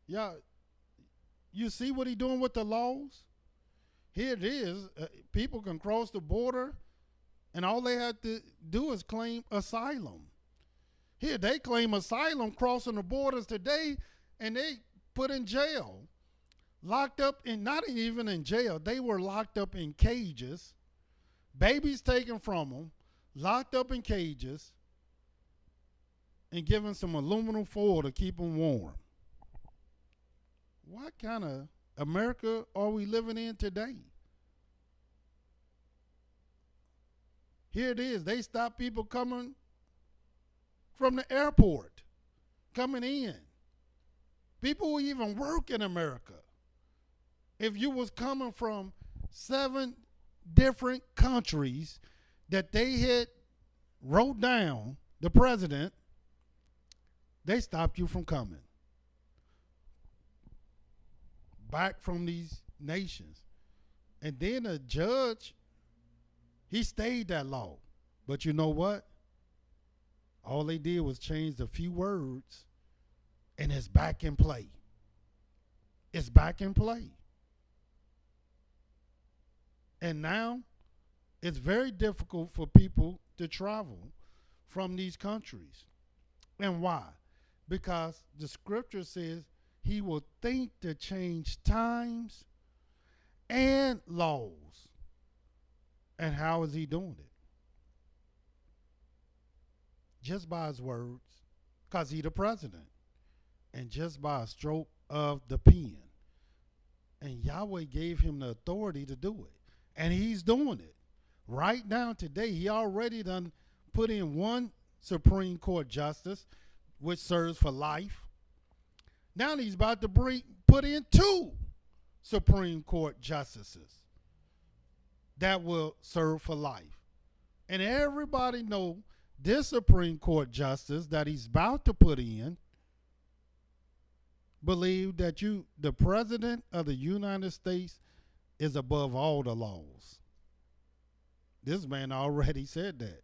yeah, you see what he's doing with the laws? Here it is. People can cross the border, and all they have to do is claim asylum. Here, they claim asylum crossing the borders today, and they put in jail. Locked up in, not even in jail, they were locked up in cages. Babies taken from them, locked up in cages, and given some aluminum foil to keep them warm. What kind of America are we living in today? Here it is. They stop people coming from the airport, coming in. People who even work in America. If you was coming from 7 different countries that they had wrote down, the president, they stopped you from coming back from these nations. And then a judge, he stayed that law. But you know what? All they did was change a few words, and it's back in play. It's back in play. And now it's very difficult for people to travel from these countries. And why? Because the scripture says he will think to change times and laws. And how is he doing it? Just by his words, because he's the president. And just by a stroke of the pen. And Yahweh gave him the authority to do it. And he's doing it. Right now, today, he already done put in 1 Supreme Court justice, which serves for life. Now he's about to put in 2 Supreme Court justices that will serve for life. And everybody know this Supreme Court justice that he's about to put in believe that the president of the United States is above all the laws. This man already said that.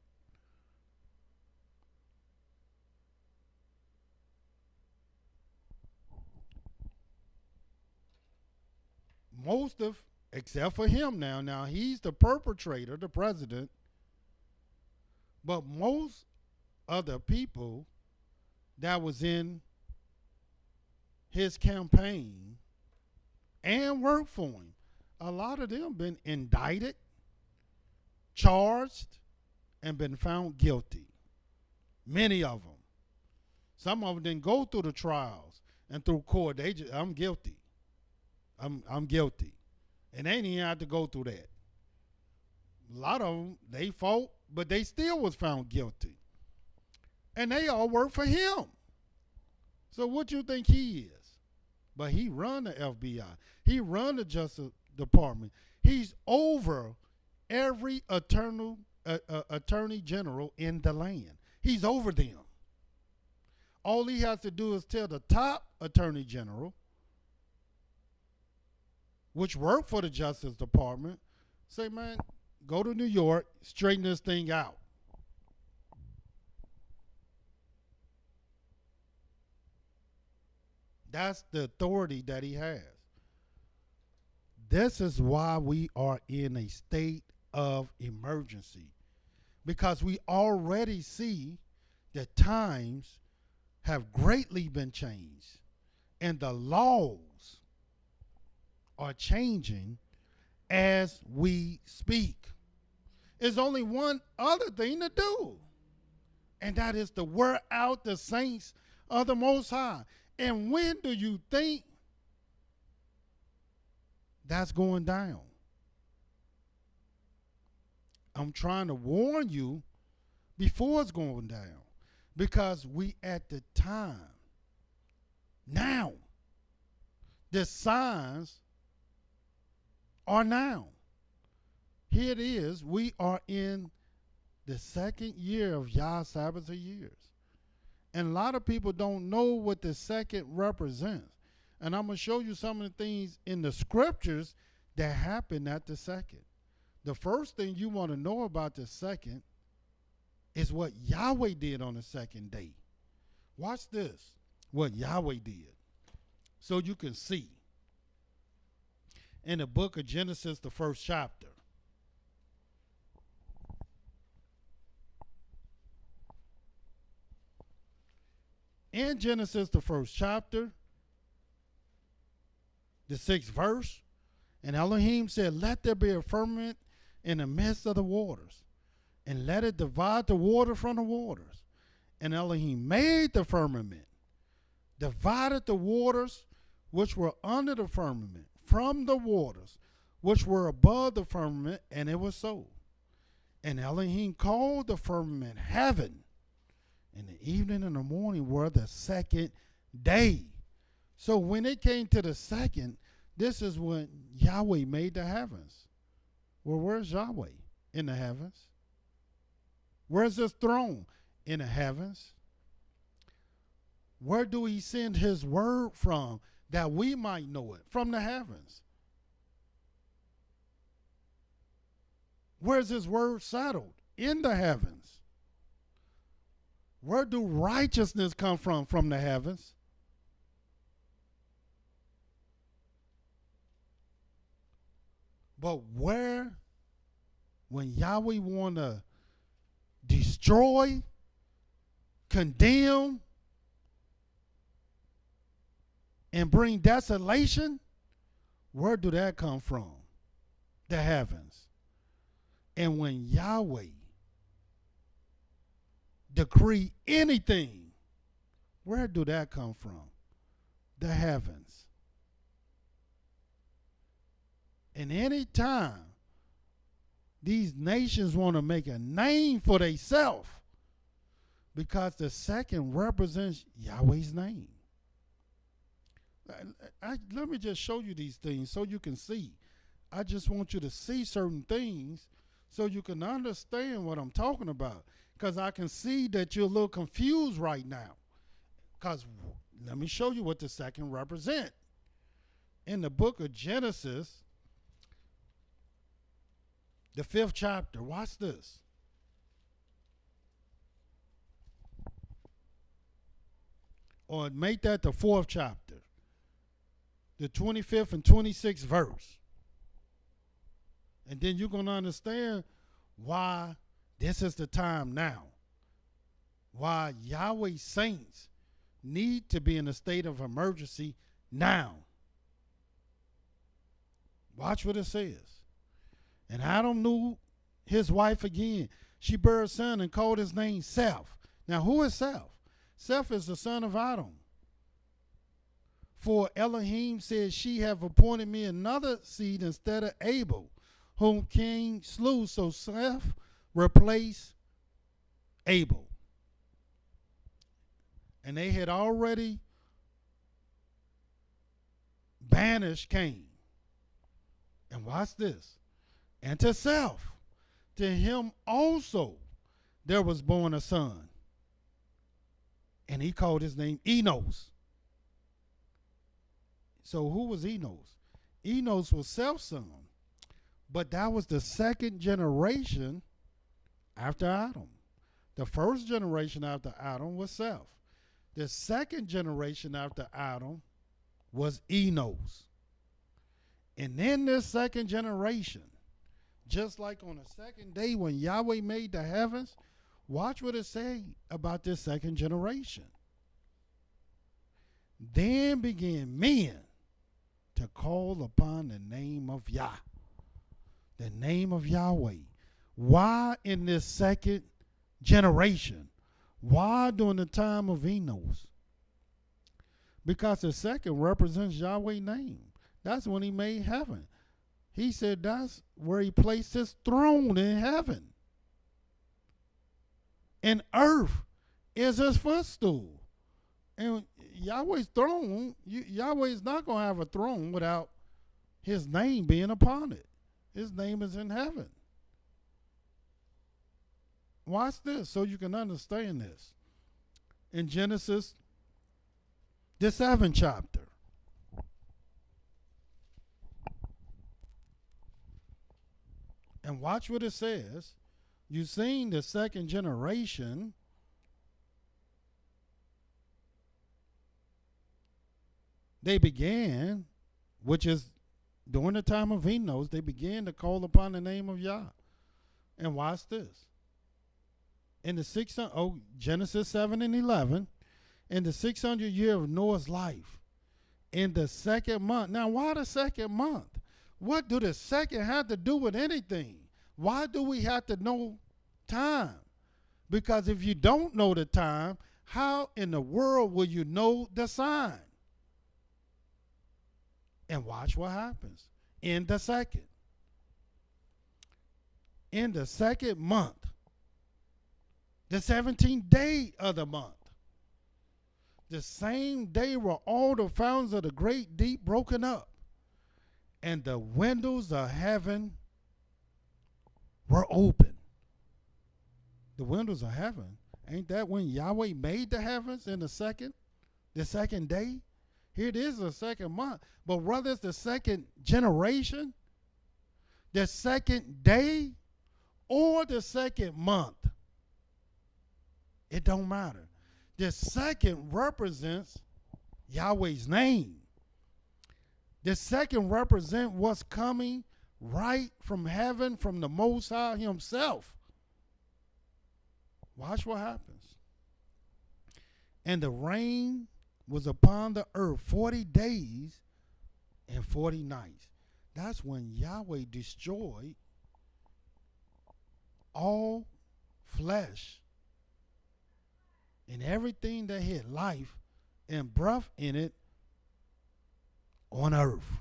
Most of, except for him now he's the perpetrator, the president, but most of the people that was in his campaign and worked for him, a lot of them been indicted, charged, and been found guilty. Many of them. Some of them didn't go through the trials and through court. They just, I'm guilty. I'm guilty. And they didn't even have to go through that. A lot of them, they fought, but they still was found guilty. And they all work for him. So what you think he is? But he run the FBI. He run the Justice Department. He's over every attorney general in the land. He's over them. All he has to do is tell the top attorney general, which work for the Justice Department, say, man, go to New York, straighten this thing out. That's the authority that he has. This is why we are in a state of emergency, because we already see that times have greatly been changed and the laws are changing as we speak. There's only one other thing to do, and that is to wear out the saints of the Most High. And when do you think that's going down? I'm trying to warn you before it's going down, because we at the time now. The signs are now. Here it is. We are in the 2nd year of YAH'S Sabbath of years. And a lot of people don't know what the second represents. And I'm going to show you some of the things in the scriptures that happened at the second. The first thing you want to know about the second is what Yahweh did on the second day. Watch this, what Yahweh did, so you can see. In the book of Genesis, the first chapter. In Genesis, the first chapter, the 6th verse, and Elohim said, let there be a firmament in the midst of the waters, and let it divide the water from the waters. And Elohim made the firmament, divided the waters which were under the firmament from the waters which were above the firmament, and it was so. And Elohim called the firmament heaven, and the evening and the morning were the second day. So when it came to the second, this is when Yahweh made the heavens. Well, where's Yahweh? In the heavens. Where's his throne? In the heavens. Where do he send his word from that we might know it? From the heavens. Where's his word settled? In the heavens. Where do righteousness come from? From the heavens. But where, when Yahweh want to destroy, condemn, and bring desolation, where do that come from? The heavens. And when Yahweh decree anything, where do that come from? The heavens. And any time these nations want to make a name for themselves, because the second represents Yahweh's name. Let me just show you these things so you can see. I just want you to see certain things so you can understand what I'm talking about. Because I can see that you're a little confused right now. Because let me show you what the second represents. In the book of Genesis, the 5th chapter, watch this. Or make that the 4th chapter, the 25th and 26th verse. And then you're going to understand why this is the time now. Why Yahweh's saints need to be in a state of emergency now. Watch what it says. And Adam knew his wife again. She bare a son and called his name Seth. Now, who is Seth? Seth is the son of Adam. For Elohim said, she have appointed me another seed instead of Abel, whom Cain slew. So Seth replaced Abel. And they had already banished Cain. And watch this. And to Seth, to him also there was born a son. And he called his name Enos. So who was Enos? Enos was Seth's son. But that was the second generation after Adam. The first generation after Adam was Seth. The second generation after Adam was Enos. And in this second generation, just like on the second day when Yahweh made the heavens, watch what it says about this second generation. Then began men to call upon the name of Yah, the name of Yahweh. Why in this second generation? Why during the time of Enos? Because the second represents Yahweh's name. That's when he made heaven. He said that's where he placed his throne in heaven. And earth is his footstool. And Yahweh's throne, Yahweh is not going to have a throne without his name being upon it. His name is in heaven. Watch this so you can understand this. In Genesis, the 7th chapter. And watch what it says. You seen the second generation. They began, which is during the time of Enos, they began to call upon the name of Yah. And watch this. In the 600, Genesis 7 and 11, in the 600th year of Noah's life, in the second month. Now, why the second month? What do the second have to do with anything? Why do we have to know time? Because if you don't know the time, how in the world will you know the sign? And watch what happens. In the second month, the 17th day of the month, the same day were all the fountains of the great deep broken up, and the windows of heaven were open. The windows of heaven, ain't that when Yahweh made the heavens in the second day? Here it is, the second month. But whether it's the second generation, the second day, or the second month, it don't matter. The second represents Yahweh's name. The second represents what's coming right from heaven, from the Most High himself. Watch what happens. And the rain was upon the earth 40 days and 40 nights. That's when Yahweh destroyed all flesh and everything that had life and breath in it on earth.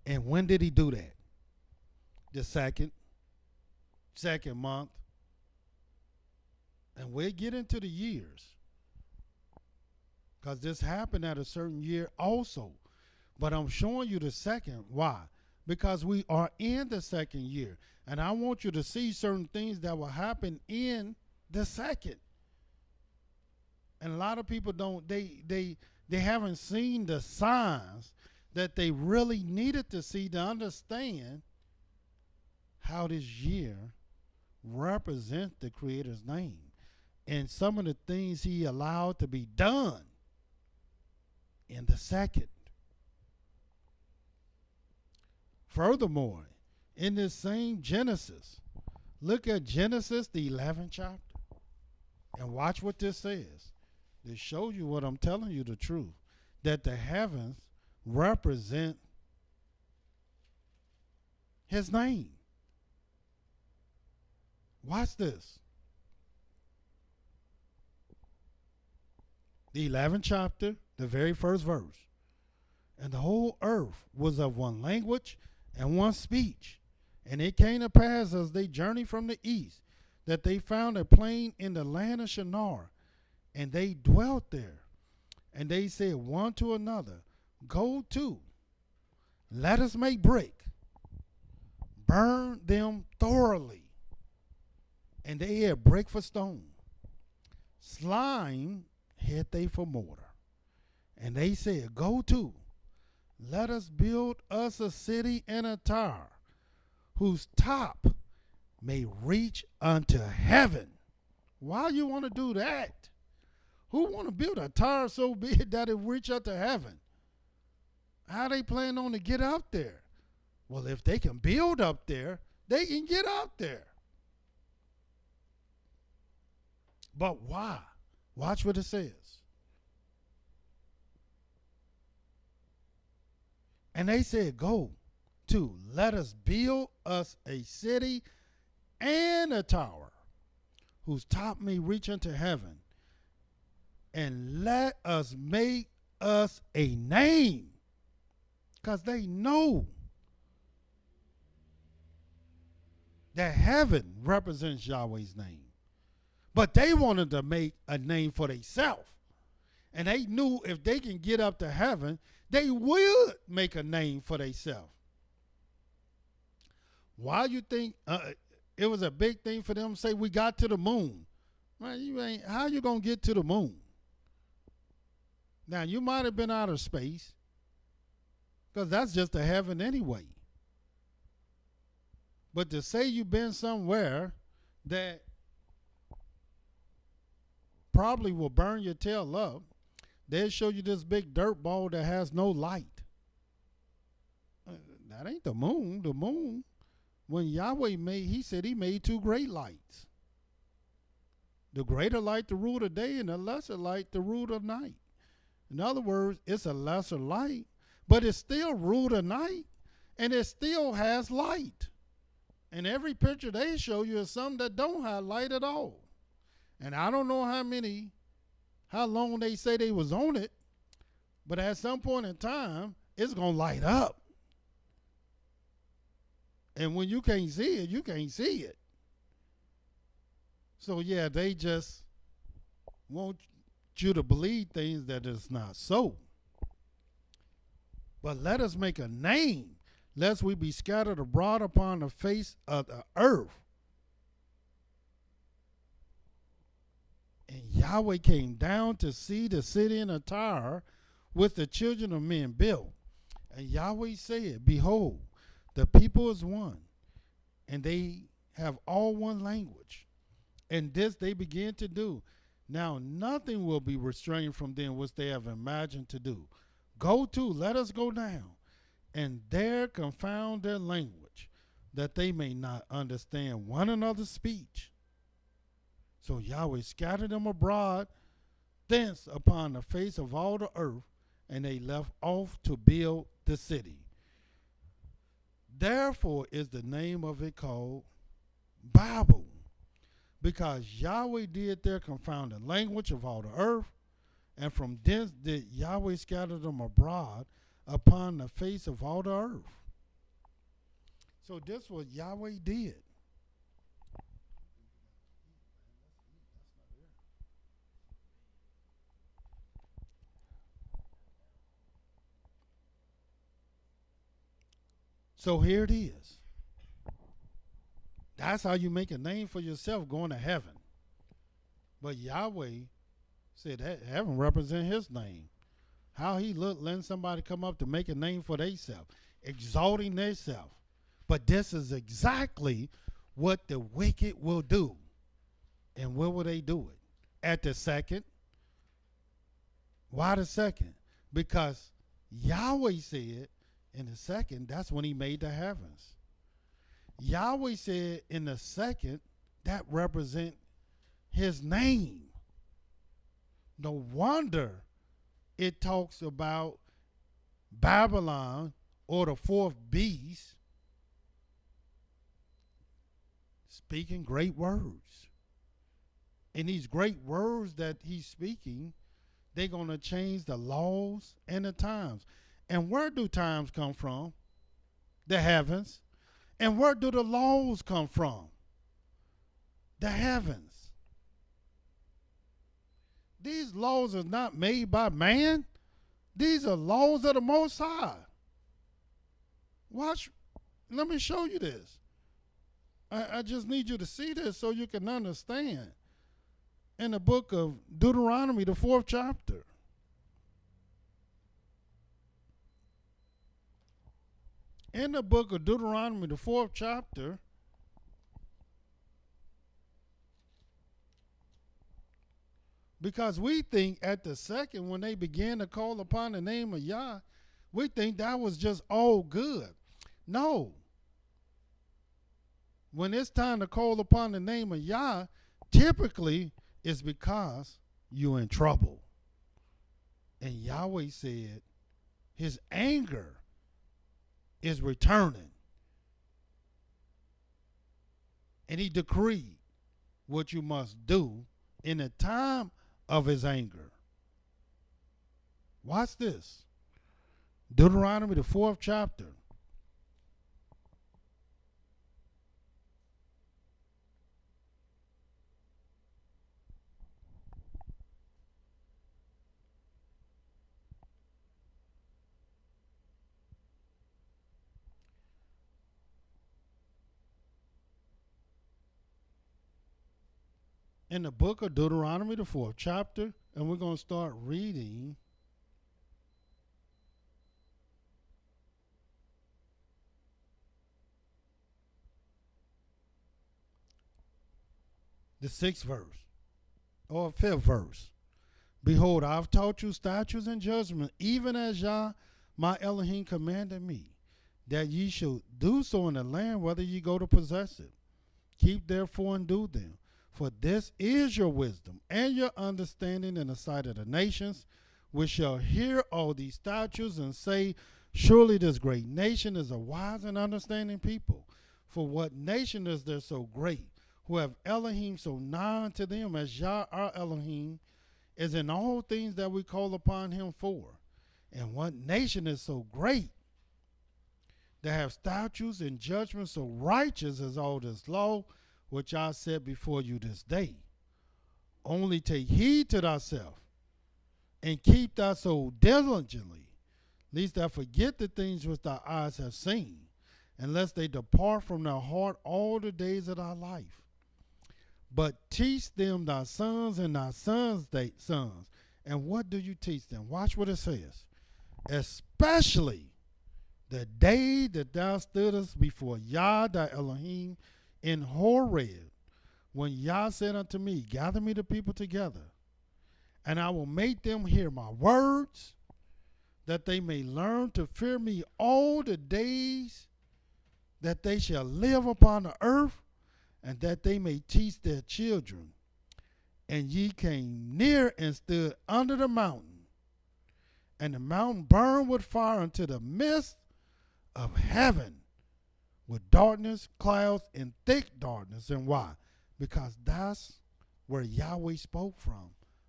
And when did he do that? The second month. And we'll get into the years, because this happened at a certain year also. But I'm showing you the second. Why? Because we are in the second year. And I want you to see certain things that will happen in the second. And a lot of people don't, they haven't seen the signs that they really needed to see to understand how this year represents the Creator's name and some of the things he allowed to be done in the second. Furthermore, in this same Genesis, look at Genesis, the 11th chapter, and watch what this says. This shows you what I'm telling you, the truth, that the heavens represent his name. Watch this. The 11th chapter, the very first verse. And the whole earth was of one language and one speech. And it came to pass as they journeyed from the east, that they found a plain in the land of Shinar, and they dwelt there. And they said one to another, Go to, let us make brick, burn them thoroughly. And they had brick for stone, slime had they for mortar. And they said, Go to, let us build us a city and a tower, whose top may reach unto heaven. Why you want to do that? Who want to build a tower so big that it reach up to heaven? How they plan on to get up there? Well, if they can build up there, they can get up there. But why? Watch what it says. And they said, Go to, let us build us a city and a tower, whose top may reach unto heaven, and let us make us a name. Because they know that heaven represents Yahweh's name. But they wanted to make a name for themselves. And they knew if they can get up to heaven, they would make a name for themselves. Why you think it was a big thing for them to say we got to the moon? Man, how you going to get to the moon? Now, you might have been out of space, because that's just a heaven anyway. But to say you've been somewhere that probably will burn your tail up, they'll show you this big dirt ball that has no light. That ain't the moon. The moon, when Yahweh made, he said he made two great lights. The greater light to rule the day, and the lesser light to rule the night. In other words, it's a lesser light, but it still rule the night, and it still has light. And every picture they show you is something that don't have light at all. And I don't know how long they say they was on it, but at some point in time, it's going to light up. And when you can't see it, you can't see it. So yeah, they just want you to believe things that is not so. But let us make a name, lest we be scattered abroad upon the face of the earth. And Yahweh came down to see the city in Tyre, which the children of men built. And Yahweh said, behold, the people is one, and they have all one language. And this they begin to do. Now nothing will be restrained from them which they have imagined to do. Go to, let us go down, and there confound their language, that they may not understand one another's speech. So Yahweh scattered them abroad thence upon the face of all the earth, and they left off to build the city. Therefore is the name of it called Babel, because Yahweh did there confound the language of all the earth, and from thence did Yahweh scatter them abroad upon the face of all the earth. So this is what Yahweh did. So here it is. That's how you make a name for yourself going to heaven. But Yahweh said that heaven represents his name. How he letting somebody come up to make a name for themselves, exalting themselves. But this is exactly what the wicked will do. And where will they do it? At the second. Why the second? Because Yahweh said in the second, that's when he made the heavens. Yahweh said in the second, that represent his name. No wonder it talks about Babylon, or the fourth beast, speaking great words. And these great words that he's speaking, they're going to change the laws and the times. And where do times come from? The heavens. And where do the laws come from? The heavens. These laws are not made by man. These are laws of the Most High. Watch. Let me show you this. I just need you to see this so you can understand. In the book of Deuteronomy, the 4th chapter. In the book of Deuteronomy, the 4th chapter, because we think at the second, when they began to call upon the name of Yah, we think that was just all good. No. When it's time to call upon the name of Yah, typically it's because you're in trouble. And Yahweh said his anger is returning. And he decreed what you must do in the time of his anger. Watch this. Deuteronomy, the 4th chapter. In the book of Deuteronomy, the 4th chapter, and we're going to start reading the 6th verse, or 5th verse. Behold, I have taught you statutes and judgments, even as Yah, my Elohim, commanded me, that ye shall do so in the land, whether ye go to possess it. Keep therefore and do them. For this is your wisdom and your understanding in the sight of the nations, which shall hear all these statutes and say, surely this great nation is a wise and understanding people. For what nation is there so great, who have Elohim so nigh unto them, as Yah our Elohim is in all things that we call upon him for? And what nation is so great, that have statutes and judgments so righteous as all this law, which I set before you this day? Only take heed to thyself, and keep thy soul diligently, lest thou forget the things which thy eyes have seen, and lest they depart from thy heart all the days of thy life. But teach them thy sons and thy sons' sons. And what do you teach them? Watch what it says. Especially the day that thou stoodest before Yah thy Elohim in Horeb, when Yah said unto me, gather me the people together, and I will make them hear my words, that they may learn to fear me all the days that they shall live upon the earth, and that they may teach their children. And ye came near and stood under the mountain, and the mountain burned with fire unto the midst of heaven, with darkness, clouds, and thick darkness. And why? Because that's where Yahweh spoke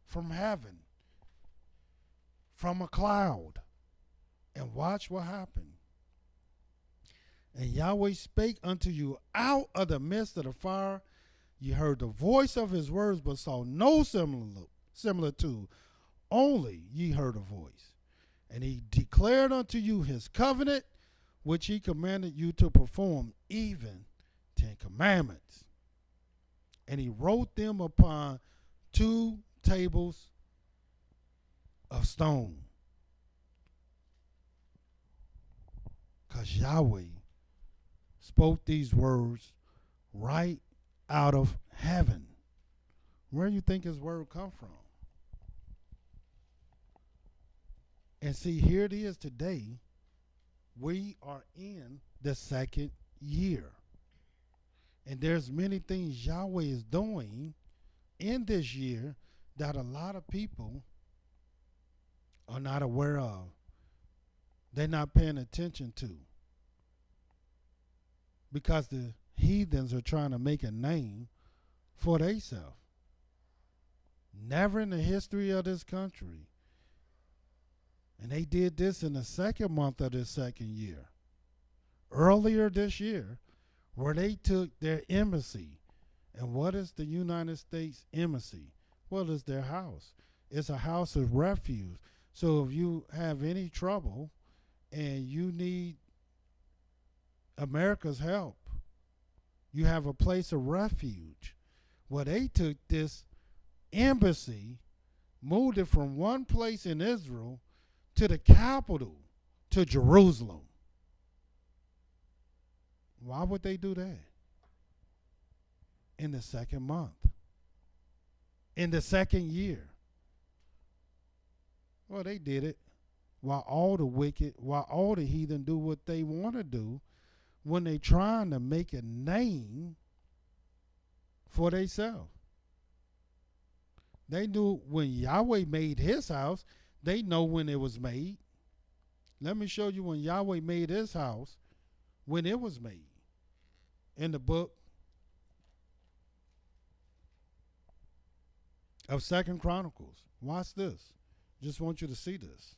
from heaven, from a cloud. And watch what happened. And Yahweh spake unto you out of the midst of the fire. Ye heard the voice of his words, but saw no similitude. Only ye heard a voice. And he declared unto you his covenant, which he commanded you to perform, even 10 commandments. And he wrote them upon 2 tables of stone. Because Yahweh spoke these words right out of heaven. Where do you think his word come from? And see, here it is today. We are in the 2nd year. And there's many things Yahweh is doing in this year that a lot of people are not aware of. They're not paying attention to. Because the heathens are trying to make a name for themselves. Never in the history of this country. And they did this in the 2nd month of this 2nd year. Earlier this year, where they took their embassy. And what is the United States embassy? Well, it's their house. It's a house of refuge. So if you have any trouble and you need America's help, you have a place of refuge. Well, they took this embassy, moved it from one place in Israel to the capital, to Jerusalem. Why would they do that? In the 2nd month. In the 2nd year. Well, they did it while all the heathen do what they want to do, when they trying to make a name for themselves. They knew when Yahweh made his house, they know when it was made. Let me show you when Yahweh made his house, when it was made. In the book of 2nd Chronicles. Watch this. Just want you to see this.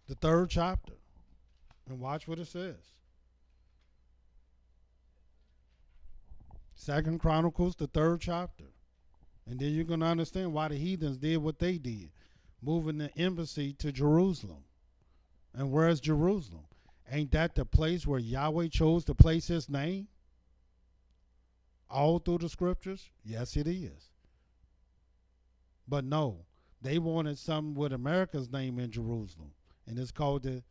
The 3rd chapter. And watch what it says. 2nd Chronicles, the 3rd chapter. And then you're going to understand why the heathens did what they did. Moving the embassy to Jerusalem. And where's Jerusalem? Ain't that the place where Yahweh chose to place his name? All through the scriptures? Yes, it is. But no, They wanted something with America's name in Jerusalem, and it's called the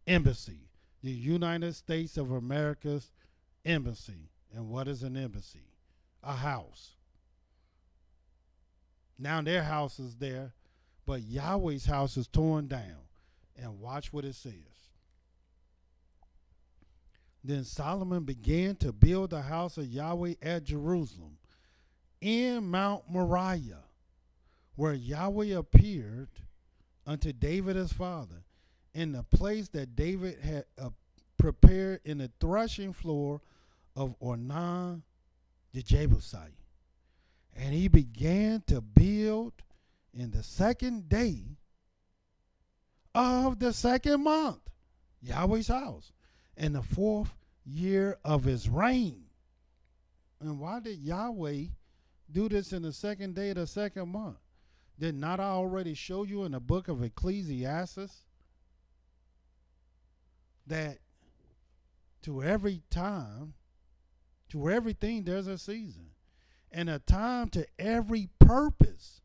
embassy, the United States of America's embassy. And what is an embassy? A house. Now their house is there, but Yahweh's house is torn down. And watch what it says. Then Solomon began to build the house of Yahweh at Jerusalem in Mount Moriah, where Yahweh appeared unto David his father, in the place that David had prepared in the threshing floor of Ornan the Jebusite. And he began to build in the second day of the second month, Yahweh's house, in the 4th year of his reign. And why did Yahweh do this in the second day of the second month? Did not I already show you in the book of Ecclesiastes that to every time, to everything, there's a season, and a time to every purpose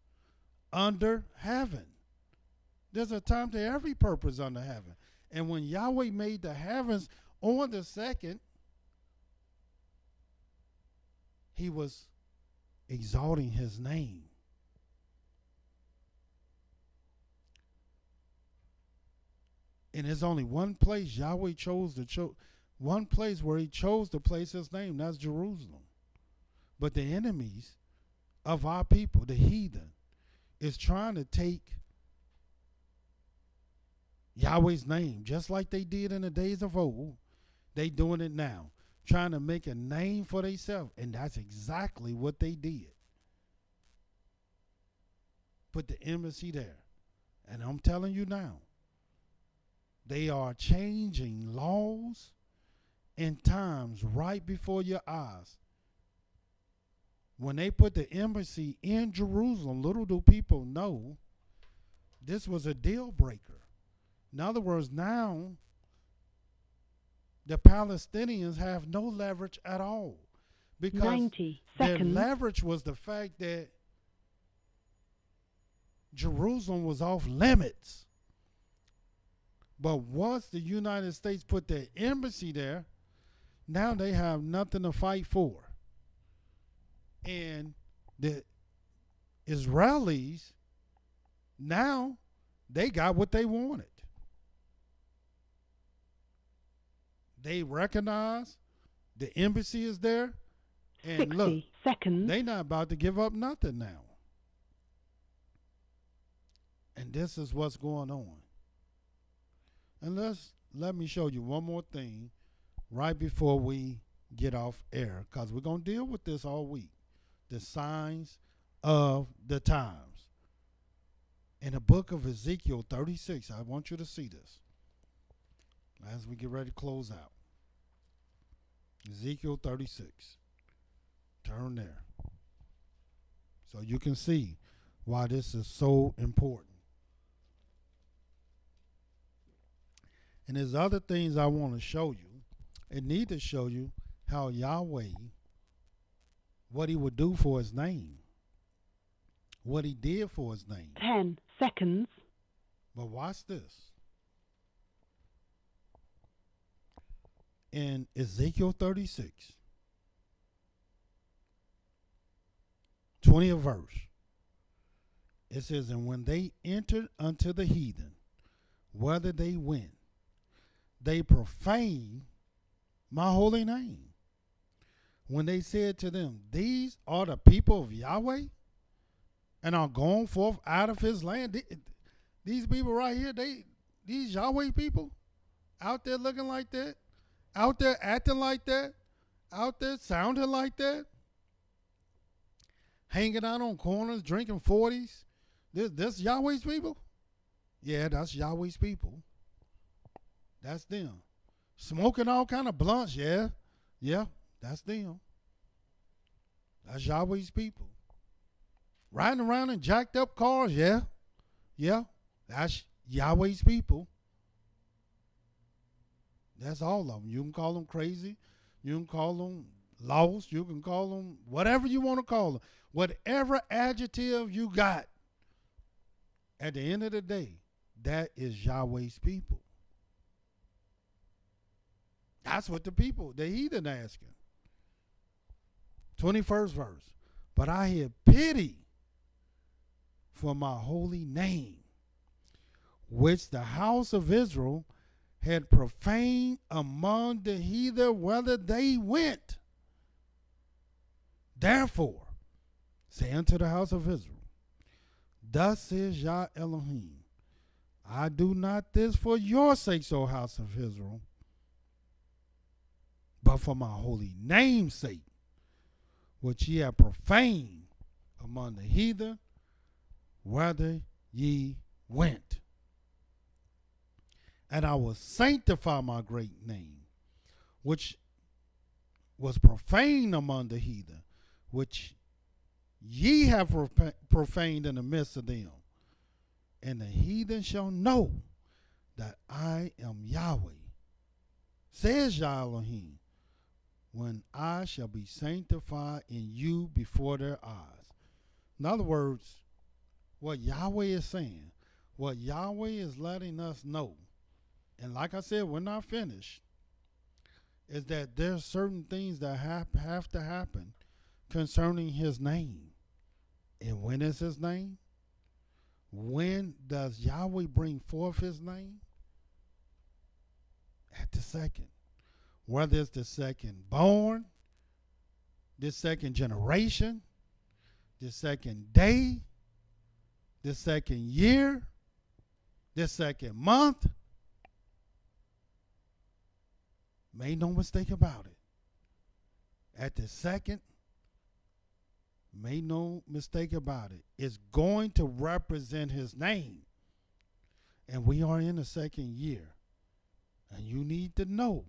under heaven. There's a time to every purpose under heaven. And when Yahweh made the heavens on the second, he was exalting his name. And there's only one place Yahweh chose to one place where he chose to place his name. That's Jerusalem. But the enemies of our people, the heathen, is trying to take Yahweh's name, just like they did in the days of old. They doing it now, trying to make a name for themselves. And that's exactly what they did. Put the embassy there. And I'm telling you now, they are changing laws and times right before your eyes. When they put the embassy in Jerusalem, little do people know this was a deal breaker. In other words, now the Palestinians have no leverage at all, because 90 their seconds. leverage was the fact that Jerusalem was off limits. But once the United States put their embassy there, now they have nothing to fight for. And the Israelis, now they got what they wanted. They recognize the embassy is there. And 60 look, seconds. they not about to give up nothing now. And this is what's going on. And let me show you one more thing right before we get off air, because we're going to deal with this all week. The signs of the times. In the book of Ezekiel 36, I want you to see this as we get ready to close out. Ezekiel 36. Turn there so you can see why this is so important. And there's other things I want to show you. It need to show you how Yahweh, what he would do for his name, what he did for his name. 10 seconds. But watch this. In Ezekiel 36, 20th verse, it says, and when they entered unto the heathen, whether they went, they profaned my holy name. When they said to them, these are the people of Yahweh, and are gone forth out of his land. These people right here, these Yahweh people, out there looking like that, out there acting like that, out there sounding like that, hanging out on corners, drinking 40s. This Yahweh's people? Yeah, that's Yahweh's people. That's them. Smoking all kind of blunts, yeah, that's them. That's Yahweh's people. Riding around in jacked up cars, yeah, that's Yahweh's people. That's all of them. You can call them crazy. You can call them lost. You can call them whatever you want to call them. Whatever adjective you got At the end of the day, that is Yahweh's people. That's what the heathen asking. 21st verse. But I had pity for my holy name, which the house of Israel had profaned among the heathen whither they went. Therefore, say unto the house of Israel, thus says Yah Elohim, I do not this for your sakes, O house of Israel, but for my holy name's sake, which ye have profaned among the heathen, whither ye went. And I will sanctify my great name, which was profaned among the heathen, which ye have profaned in the midst of them. And the heathen shall know that I am Yahweh, says Yah Elohim, when I shall be sanctified in you before their eyes. In other words, what Yahweh is saying, what Yahweh is letting us know, and like I said, we're not finished, is that there's certain things that have to happen concerning his name. And when is his name? When does Yahweh bring forth his name? At the second. Whether it's the second born, the second generation, the second day, the second year, the second month. Make no mistake about it. At the second, make no mistake about it, it's going to represent his name. And we are in the second year. And you need to know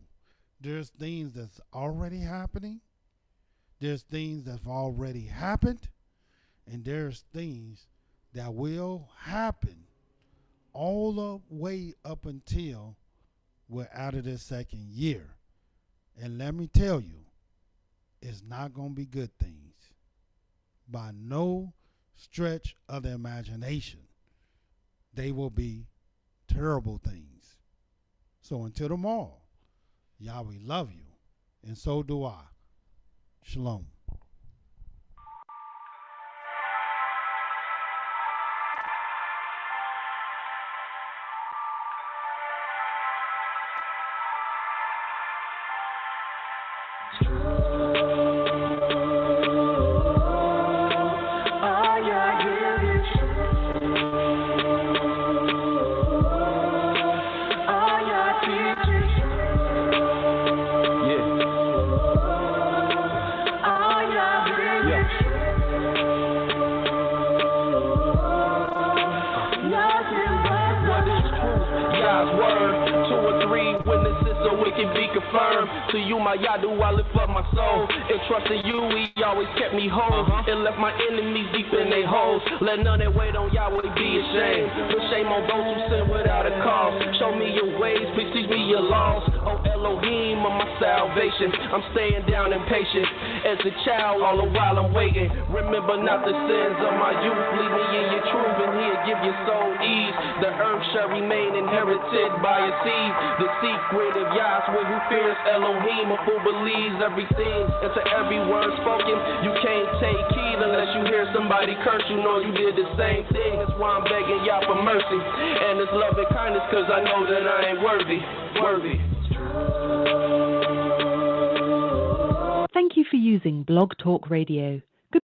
there's things that's already happening. There's things that's already happened. And there's things that will happen all the way up until we're out of this second year. And let me tell you, it's not going to be good things. By no stretch of the imagination. They will be terrible things. So until tomorrow, Yahweh love you, and so do I. Shalom. To you, my Yah, do I lift up my soul. And trust in you, he always kept me whole. And left my enemies deep in their holes. Let none that wait on Yahweh be ashamed. Put shame on those who sin without a cause. Show me your ways, please teach me your laws. Oh Elohim of my salvation, I'm staying down and patient. As a child, all the while I'm waiting. Remember not the sins of my youth. Lead me in your truth, and he'll give your soul ease. The earth shall remain inherited by a seed. The secret of Yahweh who fears Elohim, a fool believes everything. And to every word spoken, you can't take heed unless you hear somebody curse. You know you did the same thing. That's why I'm begging Yah for mercy and His love and kindness, cause I know that I ain't worthy. Thank you for using Blog Talk Radio.